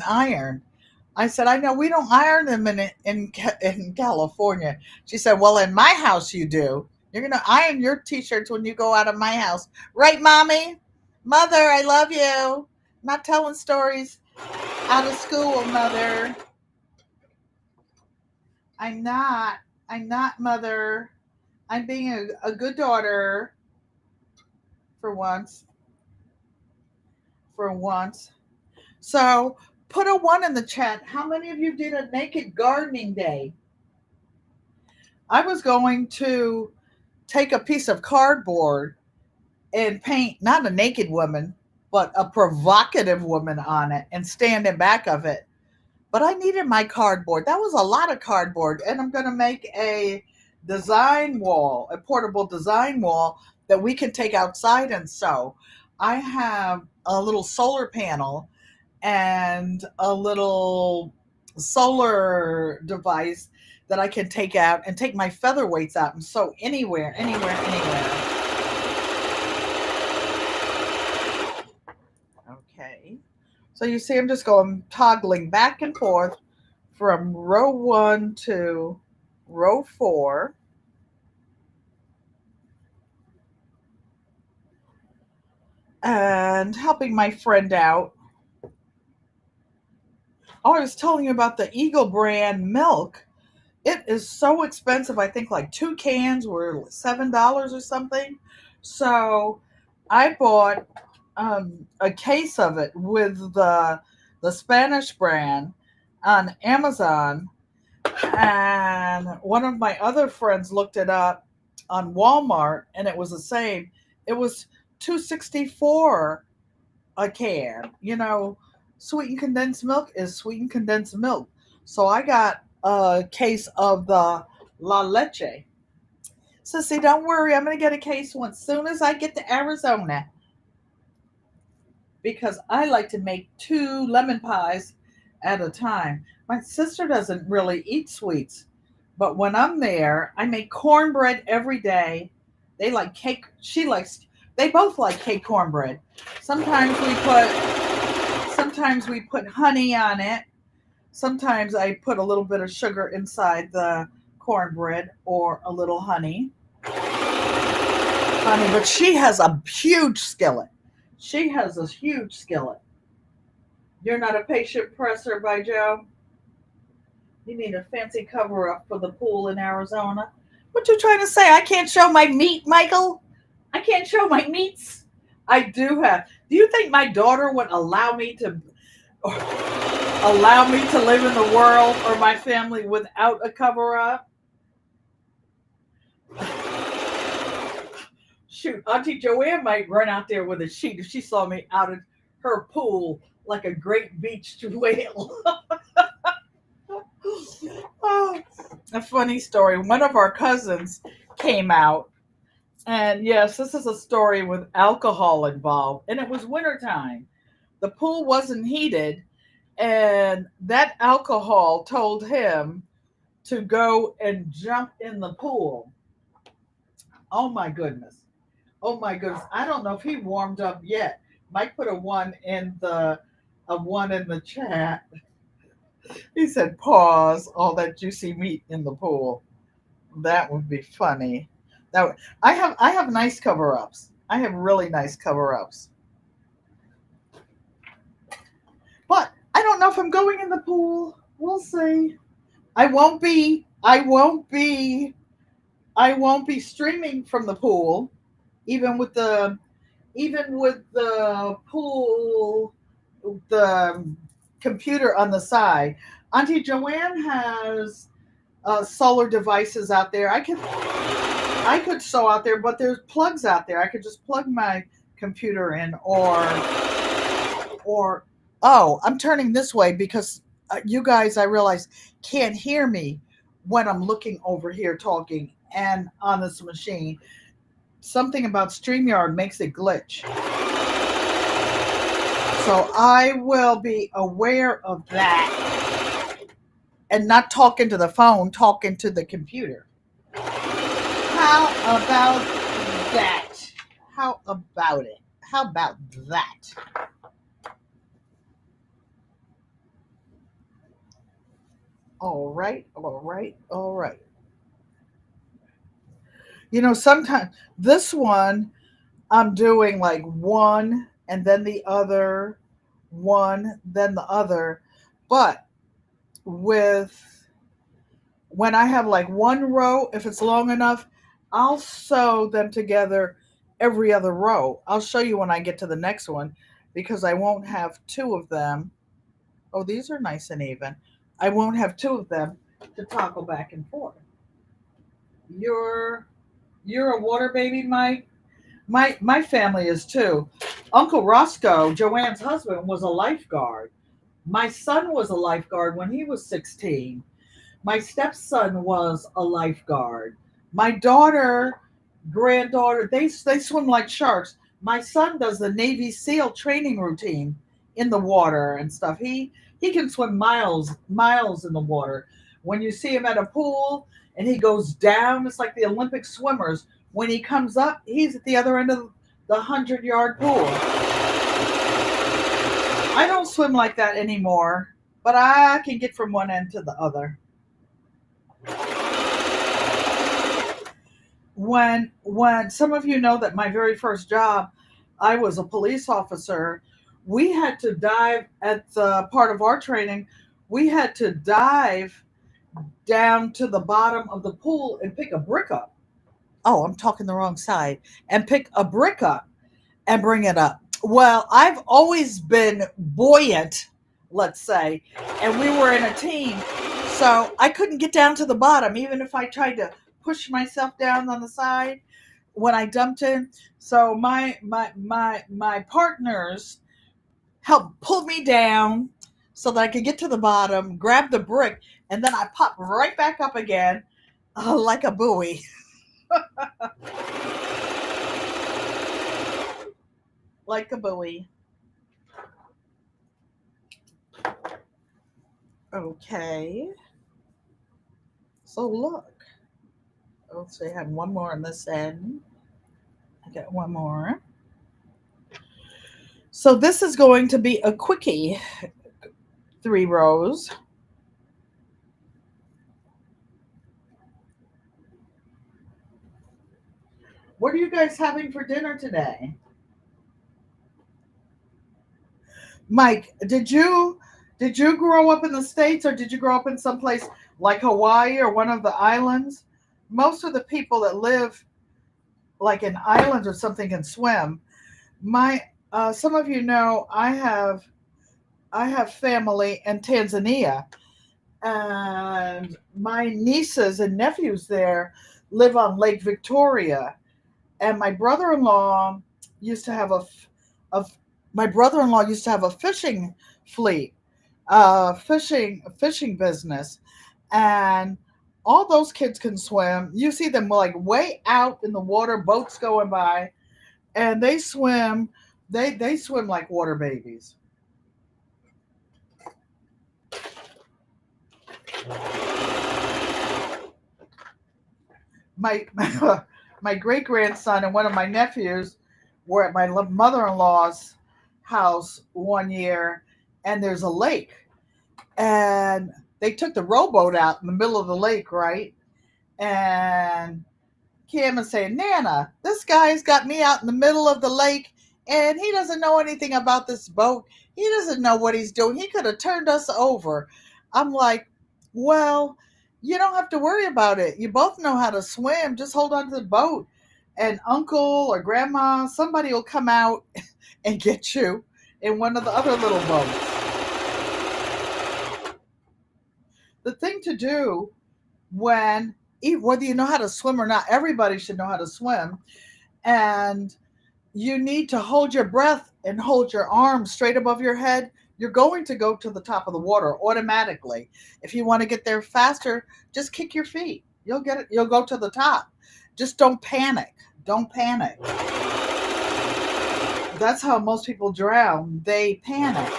ironed." I said, "I know we don't iron them in California." She said, "Well, in my house you do. You're gonna iron your t-shirts when you go out of my house, right, mommy? Mother, I love you. Not telling stories out of school, mother. I'm not. I'm not, mother. I'm being a good daughter for once. For once." So put a one in the chat. How many of you did a naked gardening day? I was going to take a piece of cardboard and paint not a naked woman, but a provocative woman on it and stand in back of it. But I needed my cardboard. That was a lot of cardboard. And I'm going to make a design wall, a portable design wall that we can take outside and sew. I have a little solar panel and a little solar device that I can take out and take my featherweights out and sew anywhere, anywhere, anywhere. Okay. So you see, I'm just going toggling back and forth from row 1 to row 4. And helping my friend out. Oh, I was telling you about the Eagle brand milk. It is so expensive. I think like 2 cans were $7 or something. So I bought a case of it with the Spanish brand on Amazon, and one of my other friends looked it up on Walmart, and it was the same. It was 264 a can. Sweetened condensed milk is sweetened condensed milk. So I got a case of the La Leche. So see, don't worry, I'm gonna get a case once soon as I get to Arizona. because I like to make 2 lemon pies at a time. My sister doesn't really eat sweets, but when I'm there, I make cornbread every day. They like cake. They both like cake cornbread. Sometimes we sometimes we put honey on it. Sometimes I put a little bit of sugar inside the cornbread or a little honey, but she has a huge skillet. She has a huge skillet. You're not a patient presser by Joe? You need a fancy cover up for the pool in Arizona? What you trying to say? I can't show my meat, Michael? I can't show my meats? I do have. Do you think my daughter would allow me to live in the world or my family without a cover up? Shoot, Auntie Joanne might run out there with a sheet if she saw me out of her pool like a great beached whale. Oh, a funny story. One of our cousins came out, and yes, this is a story with alcohol involved, and it was wintertime. The pool wasn't heated, and that alcohol told him to go and jump in the pool. Oh my goodness. Oh my goodness. I don't know if he warmed up yet. Mike put a one in the chat. He said, pause all that juicy meat in the pool. That would be funny. I have nice cover ups. I have really nice cover ups. But I don't know if I'm going in the pool. We'll see. I won't be. I won't be streaming from the pool, even with the pool, the computer on the side. Auntie Joanne has solar devices out there. I could sew out there, but there's plugs out there. I could just plug my computer in, or oh, I'm turning this way because you guys, I realize, can't hear me when I'm looking over here talking and on this machine. Something about StreamYard makes it glitch. So I will be aware of that and not talking to the phone, talking to the computer. How about that? How about it? How about that? All right, all right, all right. You know, sometimes this one I'm doing like one and then the other, one, then the other. But with when I have like one row, if it's long enough, I'll sew them together every other row. I'll show you when I get to the next one because I won't have 2 of them. Oh, these are nice and even. I won't have 2 of them to toggle back and forth. You're a water baby, Mike? My family is too. Uncle Roscoe, Joanne's husband, was a lifeguard. My son was a lifeguard when he was 16. My stepson was a lifeguard. My granddaughter, they swim like sharks. My son does the Navy SEAL training routine in the water and stuff. He can swim miles in the water. When you see him at a pool and he goes down, it's like the Olympic swimmers. When he comes up, he's at the other end of the 100-yard pool. I don't swim like that anymore, but I can get from one end to the other. When some of you know that my very first job, I was a police officer. We had to dive at the part of our training. We had to dive down to the bottom of the pool and pick a brick up. Oh, I'm talking the wrong side. And pick a brick up and bring it up. Well, I've always been buoyant, let's say, and we were in a team. So I couldn't get down to the bottom, even if I tried to push myself down on the side when I dumped in. So my partners helped pull me down so that I could get to the bottom, grab the brick, and then I popped right back up again like a buoy. Like a buoy. Okay. So look. Let's see, I have one more on this end. I got one more. So this is going to be a quickie, 3 rows. What are you guys having for dinner today? Mike, did you grow up in the States, or did you grow up in someplace like Hawaii or one of the islands? Most of the people that live like in islands or something can swim. My Some of you know I have family in Tanzania, and my nieces and nephews there live on Lake Victoria. And used to have a my brother-in-law used to have a fishing fleet, fishing business, and all those kids can swim. You see them like way out in the water, boats going by, and they swim. They swim like water babies. My my great grandson and one of my nephews were at my mother-in-law's house one year, and there's a lake, and they took the rowboat out in the middle of the lake, right? And Kim is saying, Nana, this guy's got me out in the middle of the lake, and he doesn't know anything about this boat. He doesn't know what he's doing. He could have turned us over. I'm like, well, you don't have to worry about it. You both know how to swim. Just hold on to the boat, and uncle or grandma, somebody will come out and get you in one of the other little boats. The thing to do when, whether you know how to swim or not, everybody should know how to swim. And you need to hold your breath and hold your arms straight above your head. You're going to go to the top of the water automatically. If you want to get there faster, just kick your feet. You'll get it. You'll go to the top. Just don't panic. Don't panic. That's how most people drown. They panic.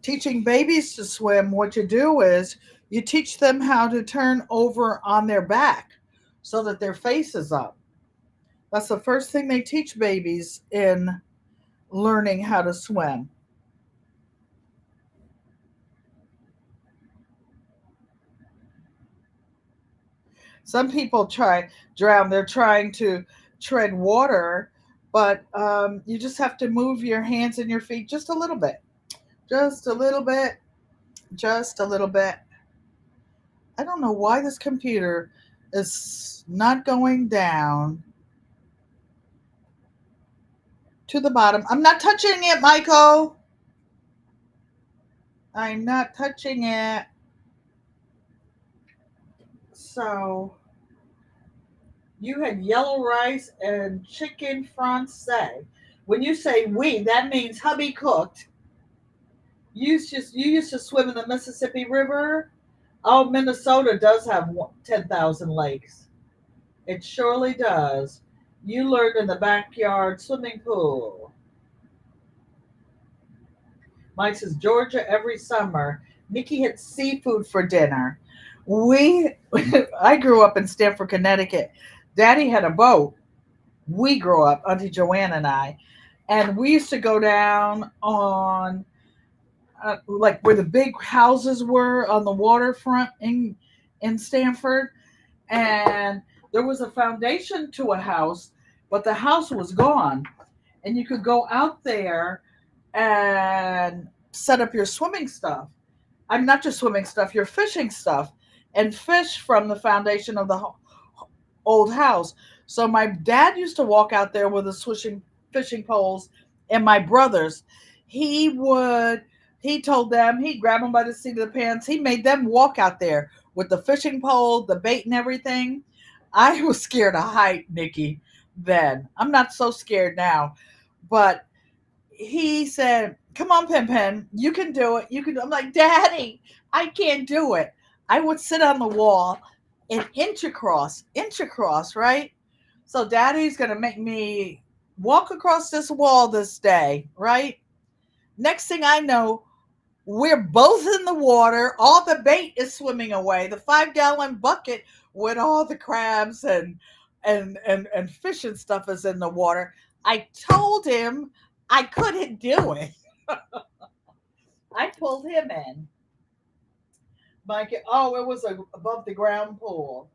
Teaching babies to swim, what you do is you teach them how to turn over on their back so that their face is up. That's the first thing they teach babies in learning how to swim. Some people try drown. They're trying to tread water, but you just have to move your hands and your feet just a little bit, just a little bit, just a little bit. I don't know why this computer is not going down to the bottom. I'm not touching it, Michael. I'm not touching it. So you had yellow rice and chicken francais. When you say we, that means hubby cooked. You used to swim in the Mississippi River. Oh, Minnesota does have 10,000 lakes. It surely does. You learned in the backyard swimming pool. Mike says Georgia every summer. Nikki had seafood for dinner. We, I grew up in Stamford, Connecticut. Daddy had a boat. We grew up, Auntie Joanne and I, and we used to go down on like where the big houses were on the waterfront in Stamford, and there was a foundation to a house, but the house was gone, and you could go out there and set up your swimming stuff. I'm not just swimming stuff, your fishing stuff, and fish from the foundation of the old house. So my dad used to walk out there with his swishing fishing poles, and my brothers, he would he told them he'd grab them by the seat of the pants. He made them walk out there with the fishing pole, the bait, and everything. I was scared of height, Nikki. Then I'm not so scared now, but he said, "Come on, Pin Pin, you can do it. You can." I'm like, "Daddy, I can't do it." I would sit on the wall and inch across, right? So Daddy's gonna make me. Walk across this wall this day, right? Next thing I know, we're both in the water. All the bait is swimming away. The 5 gallon bucket with all the crabs and fish and stuff is in the water. I told him I couldn't do it. I pulled him in. Mike, oh, it was a above the ground pool.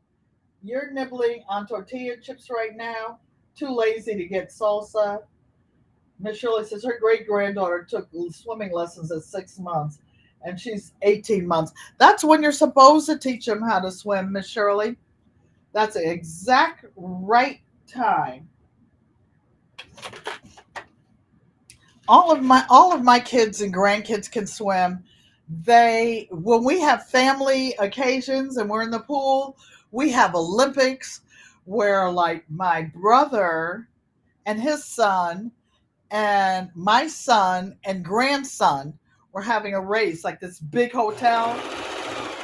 You're nibbling on tortilla chips right now. Too lazy to get salsa. Miss Shirley says her great granddaughter took swimming lessons at 6 months, and she's 18 months. That's when you're supposed to teach them how to swim, Miss Shirley. That's the exact right time. All of my kids and grandkids can swim. They when we have family occasions and we're in the pool, we have Olympics where like my brother and his son and my son and grandson were having a race, like this big hotel.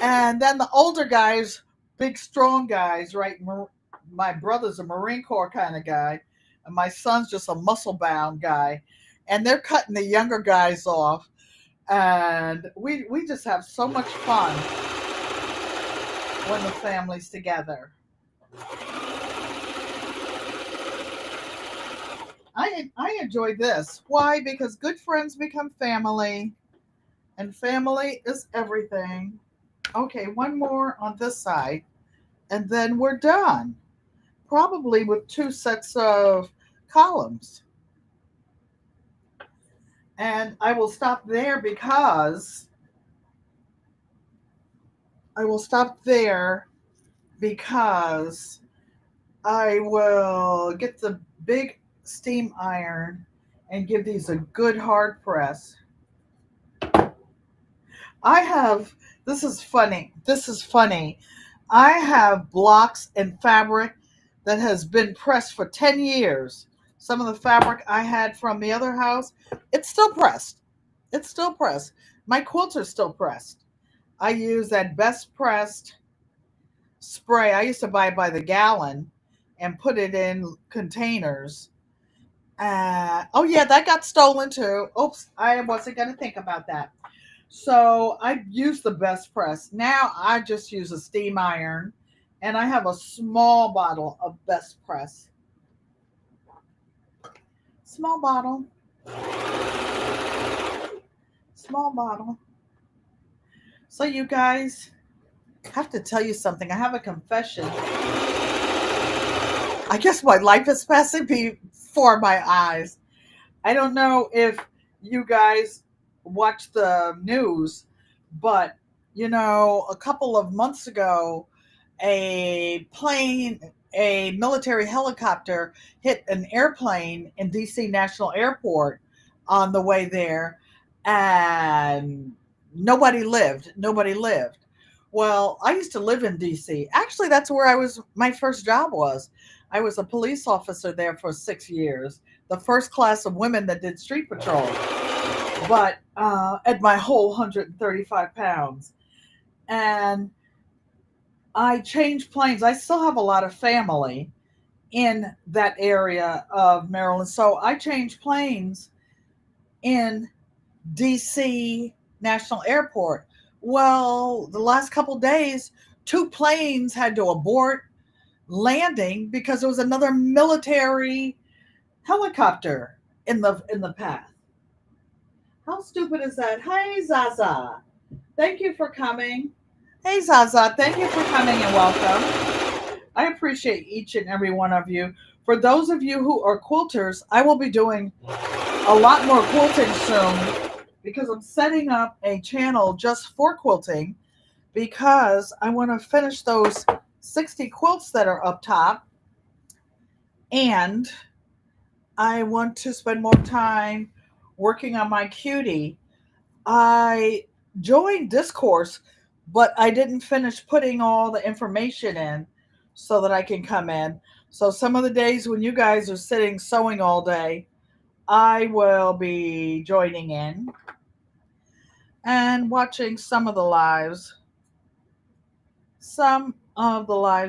And then the older guys, big strong guys, right? My brother's a Marine Corps kind of guy, and my son's just a muscle bound guy. And they're cutting the younger guys off. And we just have so much fun when the family's together. I enjoy this. Why? Because good friends become family, and family is everything. Okay, one more on this side, and then we're done. Probably with two sets of columns. And I will stop there because I will stop there because I will get the big steam iron and give these a good hard press. I have, this is funny. This is funny. I have blocks and fabric that has been pressed for 10 years. Some of the fabric I had from the other house, it's still pressed. It's still pressed. My quilts are still pressed. I use that best pressed spray. I used to buy it by the gallon and put it in containers. Oh, yeah, that got stolen too. Oops, I wasn't going to think about that. So I use the best press. Now I just use a steam iron and I have a small bottle of best press. Small bottle, small bottle. So you guys, I have to tell you something. I have a confession. I guess my life is passing before my eyes. I don't know if you guys watch the news, but a couple of months ago, a plane, a military helicopter hit an airplane in DC National Airport on the way there, and nobody lived. Nobody lived. Well, I used to live in DC. Actually, that's where my first job was. I was a police officer there for 6 years, the first class of women that did street patrol. But at my whole 135 pounds. And I changed planes. I still have a lot of family in that area of Maryland. So I changed planes in DC National Airport. Well, the last couple days, two planes had to abort landing because there was another military helicopter in the path. How stupid is that? Hi, Zaza. Thank you for coming. Hey, Zaza. Thank you for coming and welcome. I appreciate each and every one of you. For those of you who are quilters, I will be doing a lot more quilting soon because I'm setting up a channel just for quilting because I want to finish those 60 quilts that are up top, and I want to spend more time working on my cutie. I joined this course, but I didn't finish putting all the information in so that I can come in. So some of the days when you guys are sitting sewing all day, I will be joining in and watching some of the live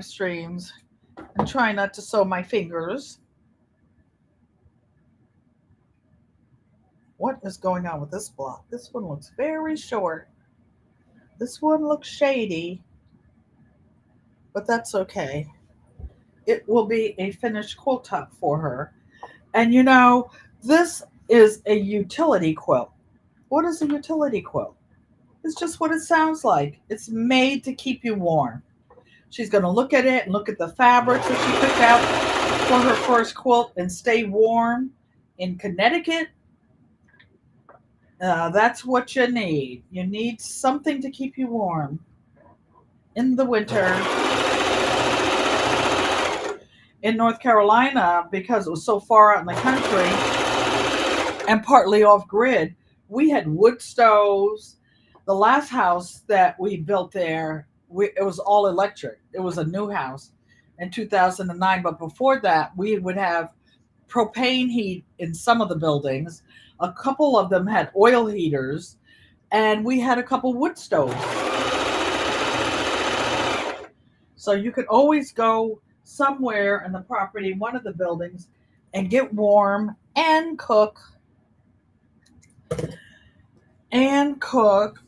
streams, and try not to sew my fingers. What is going on with this block? This one looks very short. This one looks shady, but that's okay. It will be a finished quilt top for her. And you know, this is a utility quilt. What is a utility quilt? It's just what it sounds like. It's made to keep you warm. She's going to look at it and look at the fabrics that she picked out for her first quilt and stay warm in Connecticut. That's what you need. You need something to keep you warm in the winter. In North Carolina, because it was so far out in the country and partly off grid, we had wood stoves. The last house that we built there, it was all electric. It was a new house in 2009. But before that, we would have propane heat in some of the buildings. A couple of them had oil heaters, and we had a couple wood stoves. So you could always go somewhere in the property, one of the buildings, and get warm and cook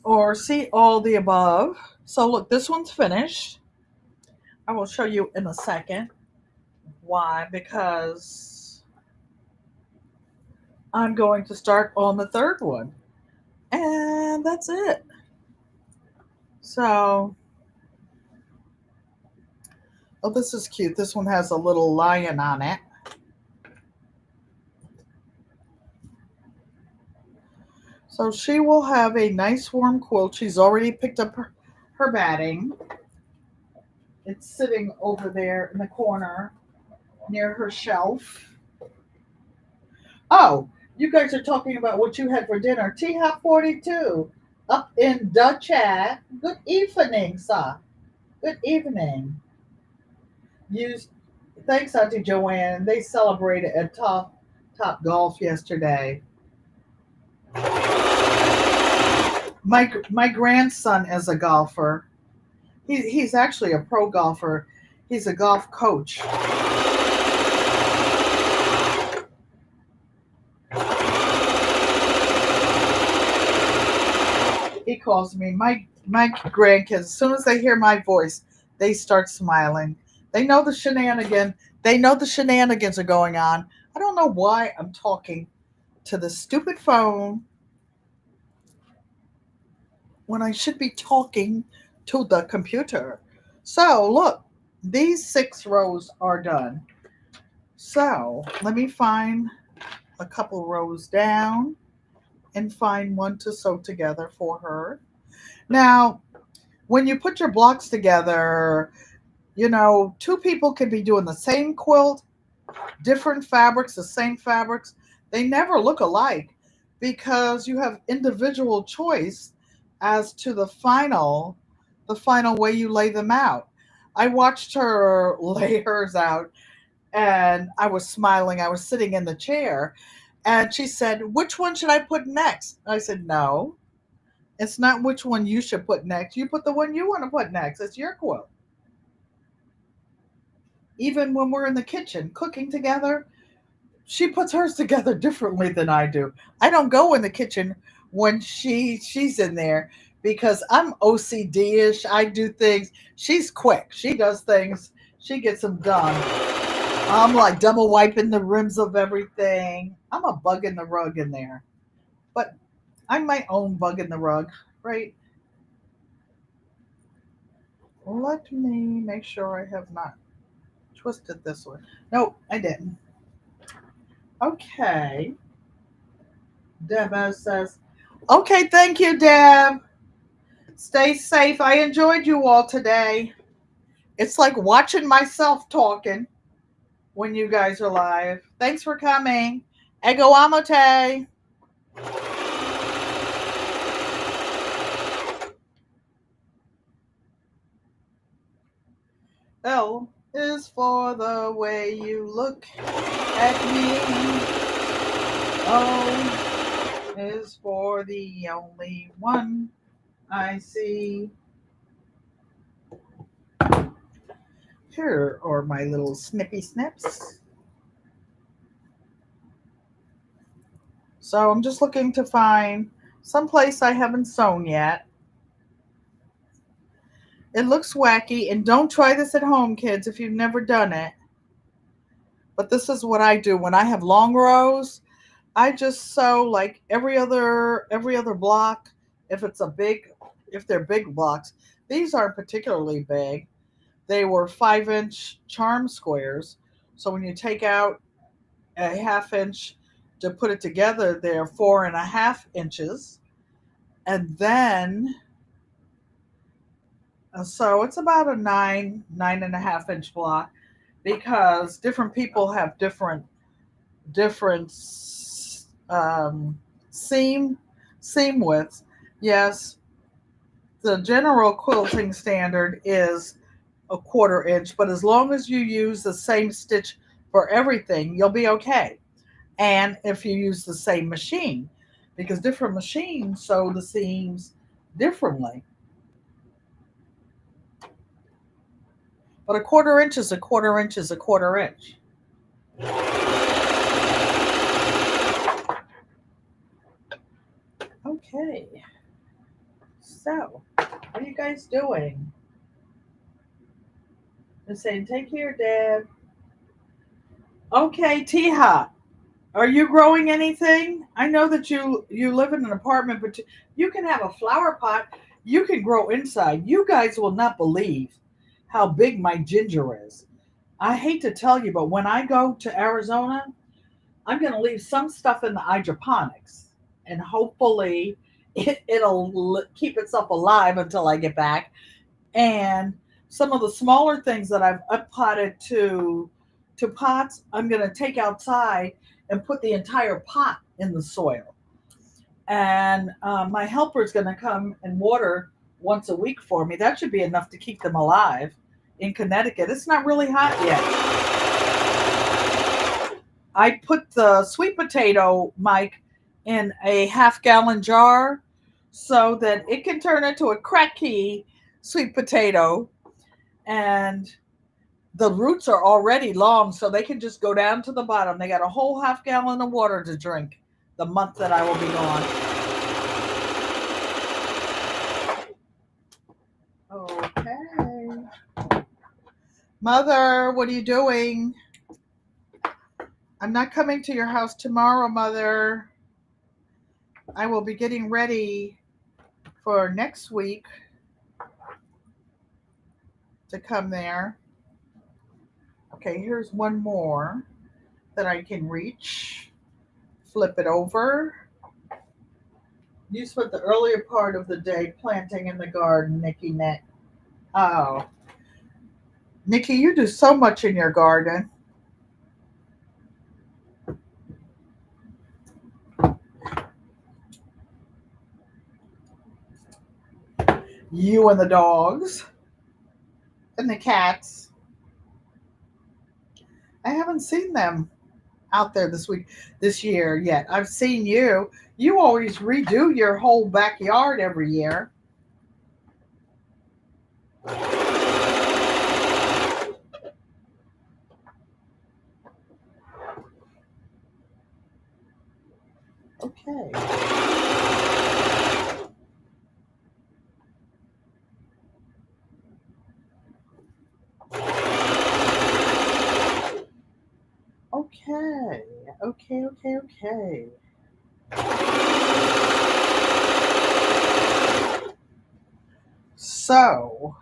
or see all the above. So look, this one's finished. I will show you in a second why, because I'm going to start on the third one, and that's it. So, oh, this is cute. This one has a little lion on it. So she will have a nice warm quilt. She's already picked up her batting. It's sitting over there in the corner near her shelf. Oh, you guys are talking about what you had for dinner. T-Hop 42 up in the chat. Good evening, sir. Good evening. Thanks, Auntie Joanne. They celebrated at Top Golf yesterday. My grandson is a golfer. He's actually a pro golfer. He's a golf coach. He calls me. My grandkids, as soon as they hear my voice, they start smiling. They know the shenanigans. They know the shenanigans are going on. I don't know why I'm talking to the stupid phone when I should be talking to the computer. So look, these 6 rows are done. So let me find a couple rows down and find one to sew together for her. Now, when you put your blocks together, you know, 2 people can be doing the same quilt, different fabrics, the same fabrics. They never look alike because you have individual choice as to the final way you lay them out. I watched her lay hers out and I was smiling. I was sitting in the chair and she said, "Which one should I put next?" I said, "No, it's not which one you should put next. You put the one you want to put next. It's your quilt." Even when we're in the kitchen cooking together, she puts hers together differently than I do. I don't go in the kitchen when she's in there because I'm OCD-ish. I do things. She's quick. She does things. She gets them done. I'm like double wiping the rims of everything. I'm a bug in the rug in there. But I'm my own bug in the rug, right? Let me make sure I have not twisted this one. No, I didn't. Okay. Deb says, okay, thank you, Deb. Stay safe. I enjoyed you all today. It's like watching myself talking when you guys are live. Thanks for coming. Ego amote. L is for the way you look at me. O is for the only one I see. Here are my little snippy snips. So I'm just looking to find some place I haven't sewn yet. It looks wacky, and don't try this at home, kids, if you've never done it. But this is what I do when I have long rows. I just sew like every other block. If it's a big, if they're big blocks, these aren't particularly big. They were 5-inch charm squares. So when you take out a half-inch to put it together, they're 4.5 inches. And then, so it's about a 9.5 inch block because different people have different seam widths. Yes, the general quilting standard is a 1/4 inch, but as long as you use the same stitch for everything, you'll be okay. And if you use the same machine, because different machines sew the seams differently. But a 1/4 inch is a 1/4 inch is a 1/4 inch. Okay. So, what are you guys doing? They're saying, take care, Dad. Okay, T-Hop. Are you growing anything? I know that you live in an apartment, but you can have a flower pot. You can grow inside. You guys will not believe how big my ginger is. I hate to tell you, but when I go to Arizona, I'm going to leave some stuff in the hydroponics, and hopefully it'll keep itself alive until I get back. And some of the smaller things that I've up potted to pots, I'm going to take outside and put the entire pot in the soil. And my helper is going to come and water once a week for me. That should be enough to keep them alive. In Connecticut, it's not really hot yet. I put the sweet potato, Mike, in a half-gallon jar so that it can turn into a cracky sweet potato. And the roots are already long, so they can just go down to the bottom. They got a whole half-gallon of water to drink the month that I will be gone. Okay. Mother, what are you doing? I'm not coming to your house tomorrow, Mother. I will be getting ready for next week to come there. Okay, here's one more that I can reach. Flip it over. You spent the earlier part of the day planting in the garden, Nikki Net. Oh, Nikki, you do so much in your garden. You and the dogs and the cats. I haven't seen them out there this year yet. I've seen you. You always redo your whole backyard every year. Okay. Okay. Okay. So,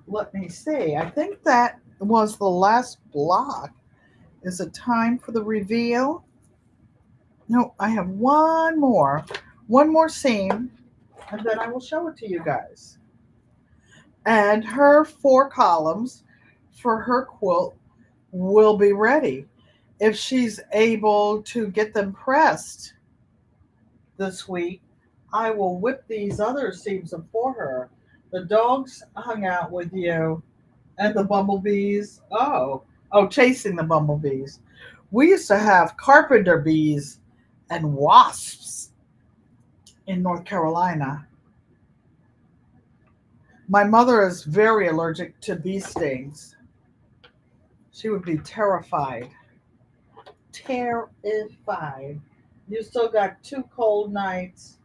let me see. I think that was the last block. Is it time for the reveal? No, I have one more seam, and then I will show it to you guys. And her 4 columns for her quilt will be ready. If she's able to get them pressed this week, I will whip these other seams up for her. The dogs hung out with you, and the bumblebees. Oh, chasing the bumblebees. We used to have carpenter bees and wasps in North Carolina. My mother is very allergic to bee stings. She would be terrified. terrified. You still got 2 cold nights.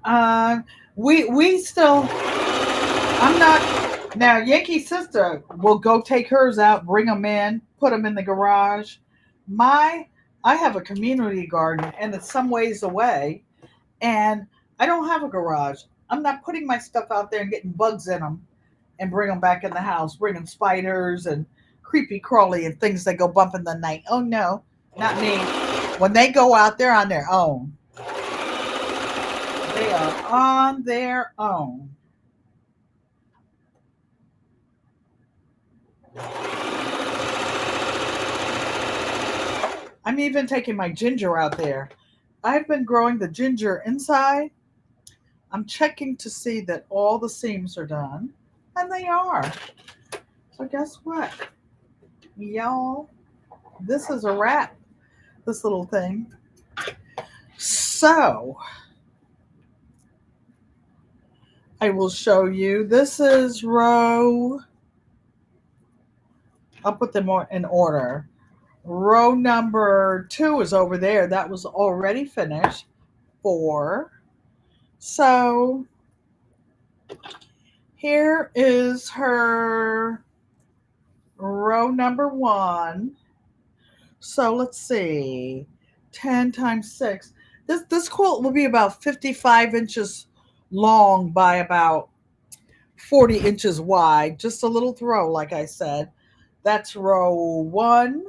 Uh, we still. I'm not. Now, Yankee's sister will go take hers out, bring them in, put them in the garage. My, I have a community garden, and it's some ways away, and I don't have a garage. I'm not putting my stuff out there and getting bugs in them and bring them back in the house, bringing spiders and creepy crawly and things that go bump in the night. Oh no, not me. When they go out, they're on their own. They are on their own. I'm even taking my ginger out there. I've been growing the ginger inside. I'm checking to see that all the seams are done, and they are. So guess what, y'all? This is a wrap, this little thing. So I will show you. This is row, I'll put them in order. Row number 2 is over there. That was already finished. 4. So here is her row number 1. So let's see. 10 times 6. This quilt will be about 55 inches long by about 40 inches wide. Just a little throw, like I said. That's row 1.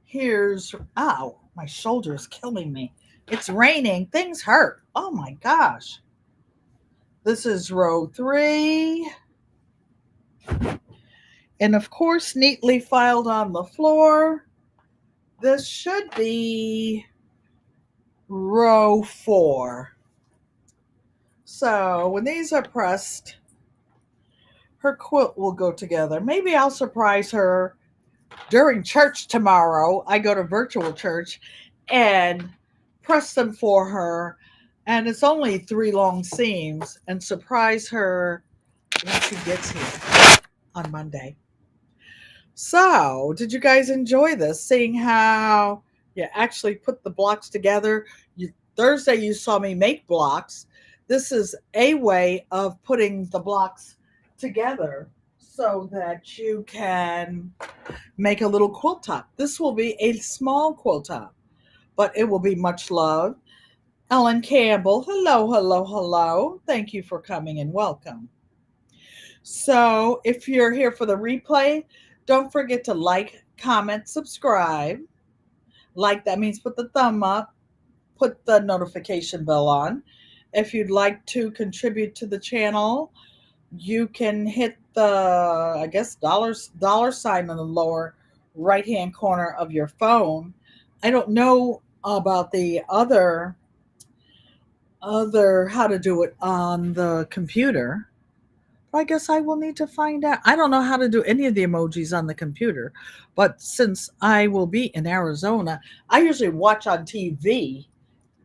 Here's, ow, my shoulder is killing me. It's raining. Things hurt. Oh my gosh. This is row 3. And of course, neatly filed on the floor. This should be row 4. So when these are pressed, her quilt will go together. Maybe I'll surprise her during church tomorrow. I go to virtual church and press them for her. And it's only 3 long seams, and surprise her when she gets here on Monday. So, did you guys enjoy this? Seeing how you actually put the blocks together? Thursday, you saw me make blocks. This is a way of putting the blocks together so that you can make a little quilt top. This will be a small quilt top, but it will be much loved. Ellen Campbell, hello, hello, hello. Thank you for coming and welcome. So if you're here for the replay, don't forget to like, comment, subscribe. Like, that means put the thumb up, put the notification bell on. If you'd like to contribute to the channel, you can hit the, I guess, dollar sign in the lower right-hand corner of your phone. I don't know about the other how to do it on the computer. I guess I will need to find out. I don't know how to do any of the emojis on the computer, but since I will be in Arizona, I usually watch on TV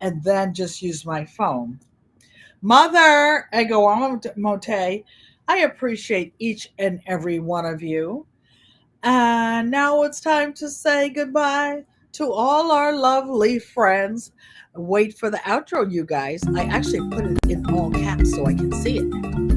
and then just use my phone. Mother Ego Mote, I appreciate each and every one of you. And now it's time to say goodbye to all our lovely friends. Wait for the outro, you guys. I actually put it in all caps so I can see it now.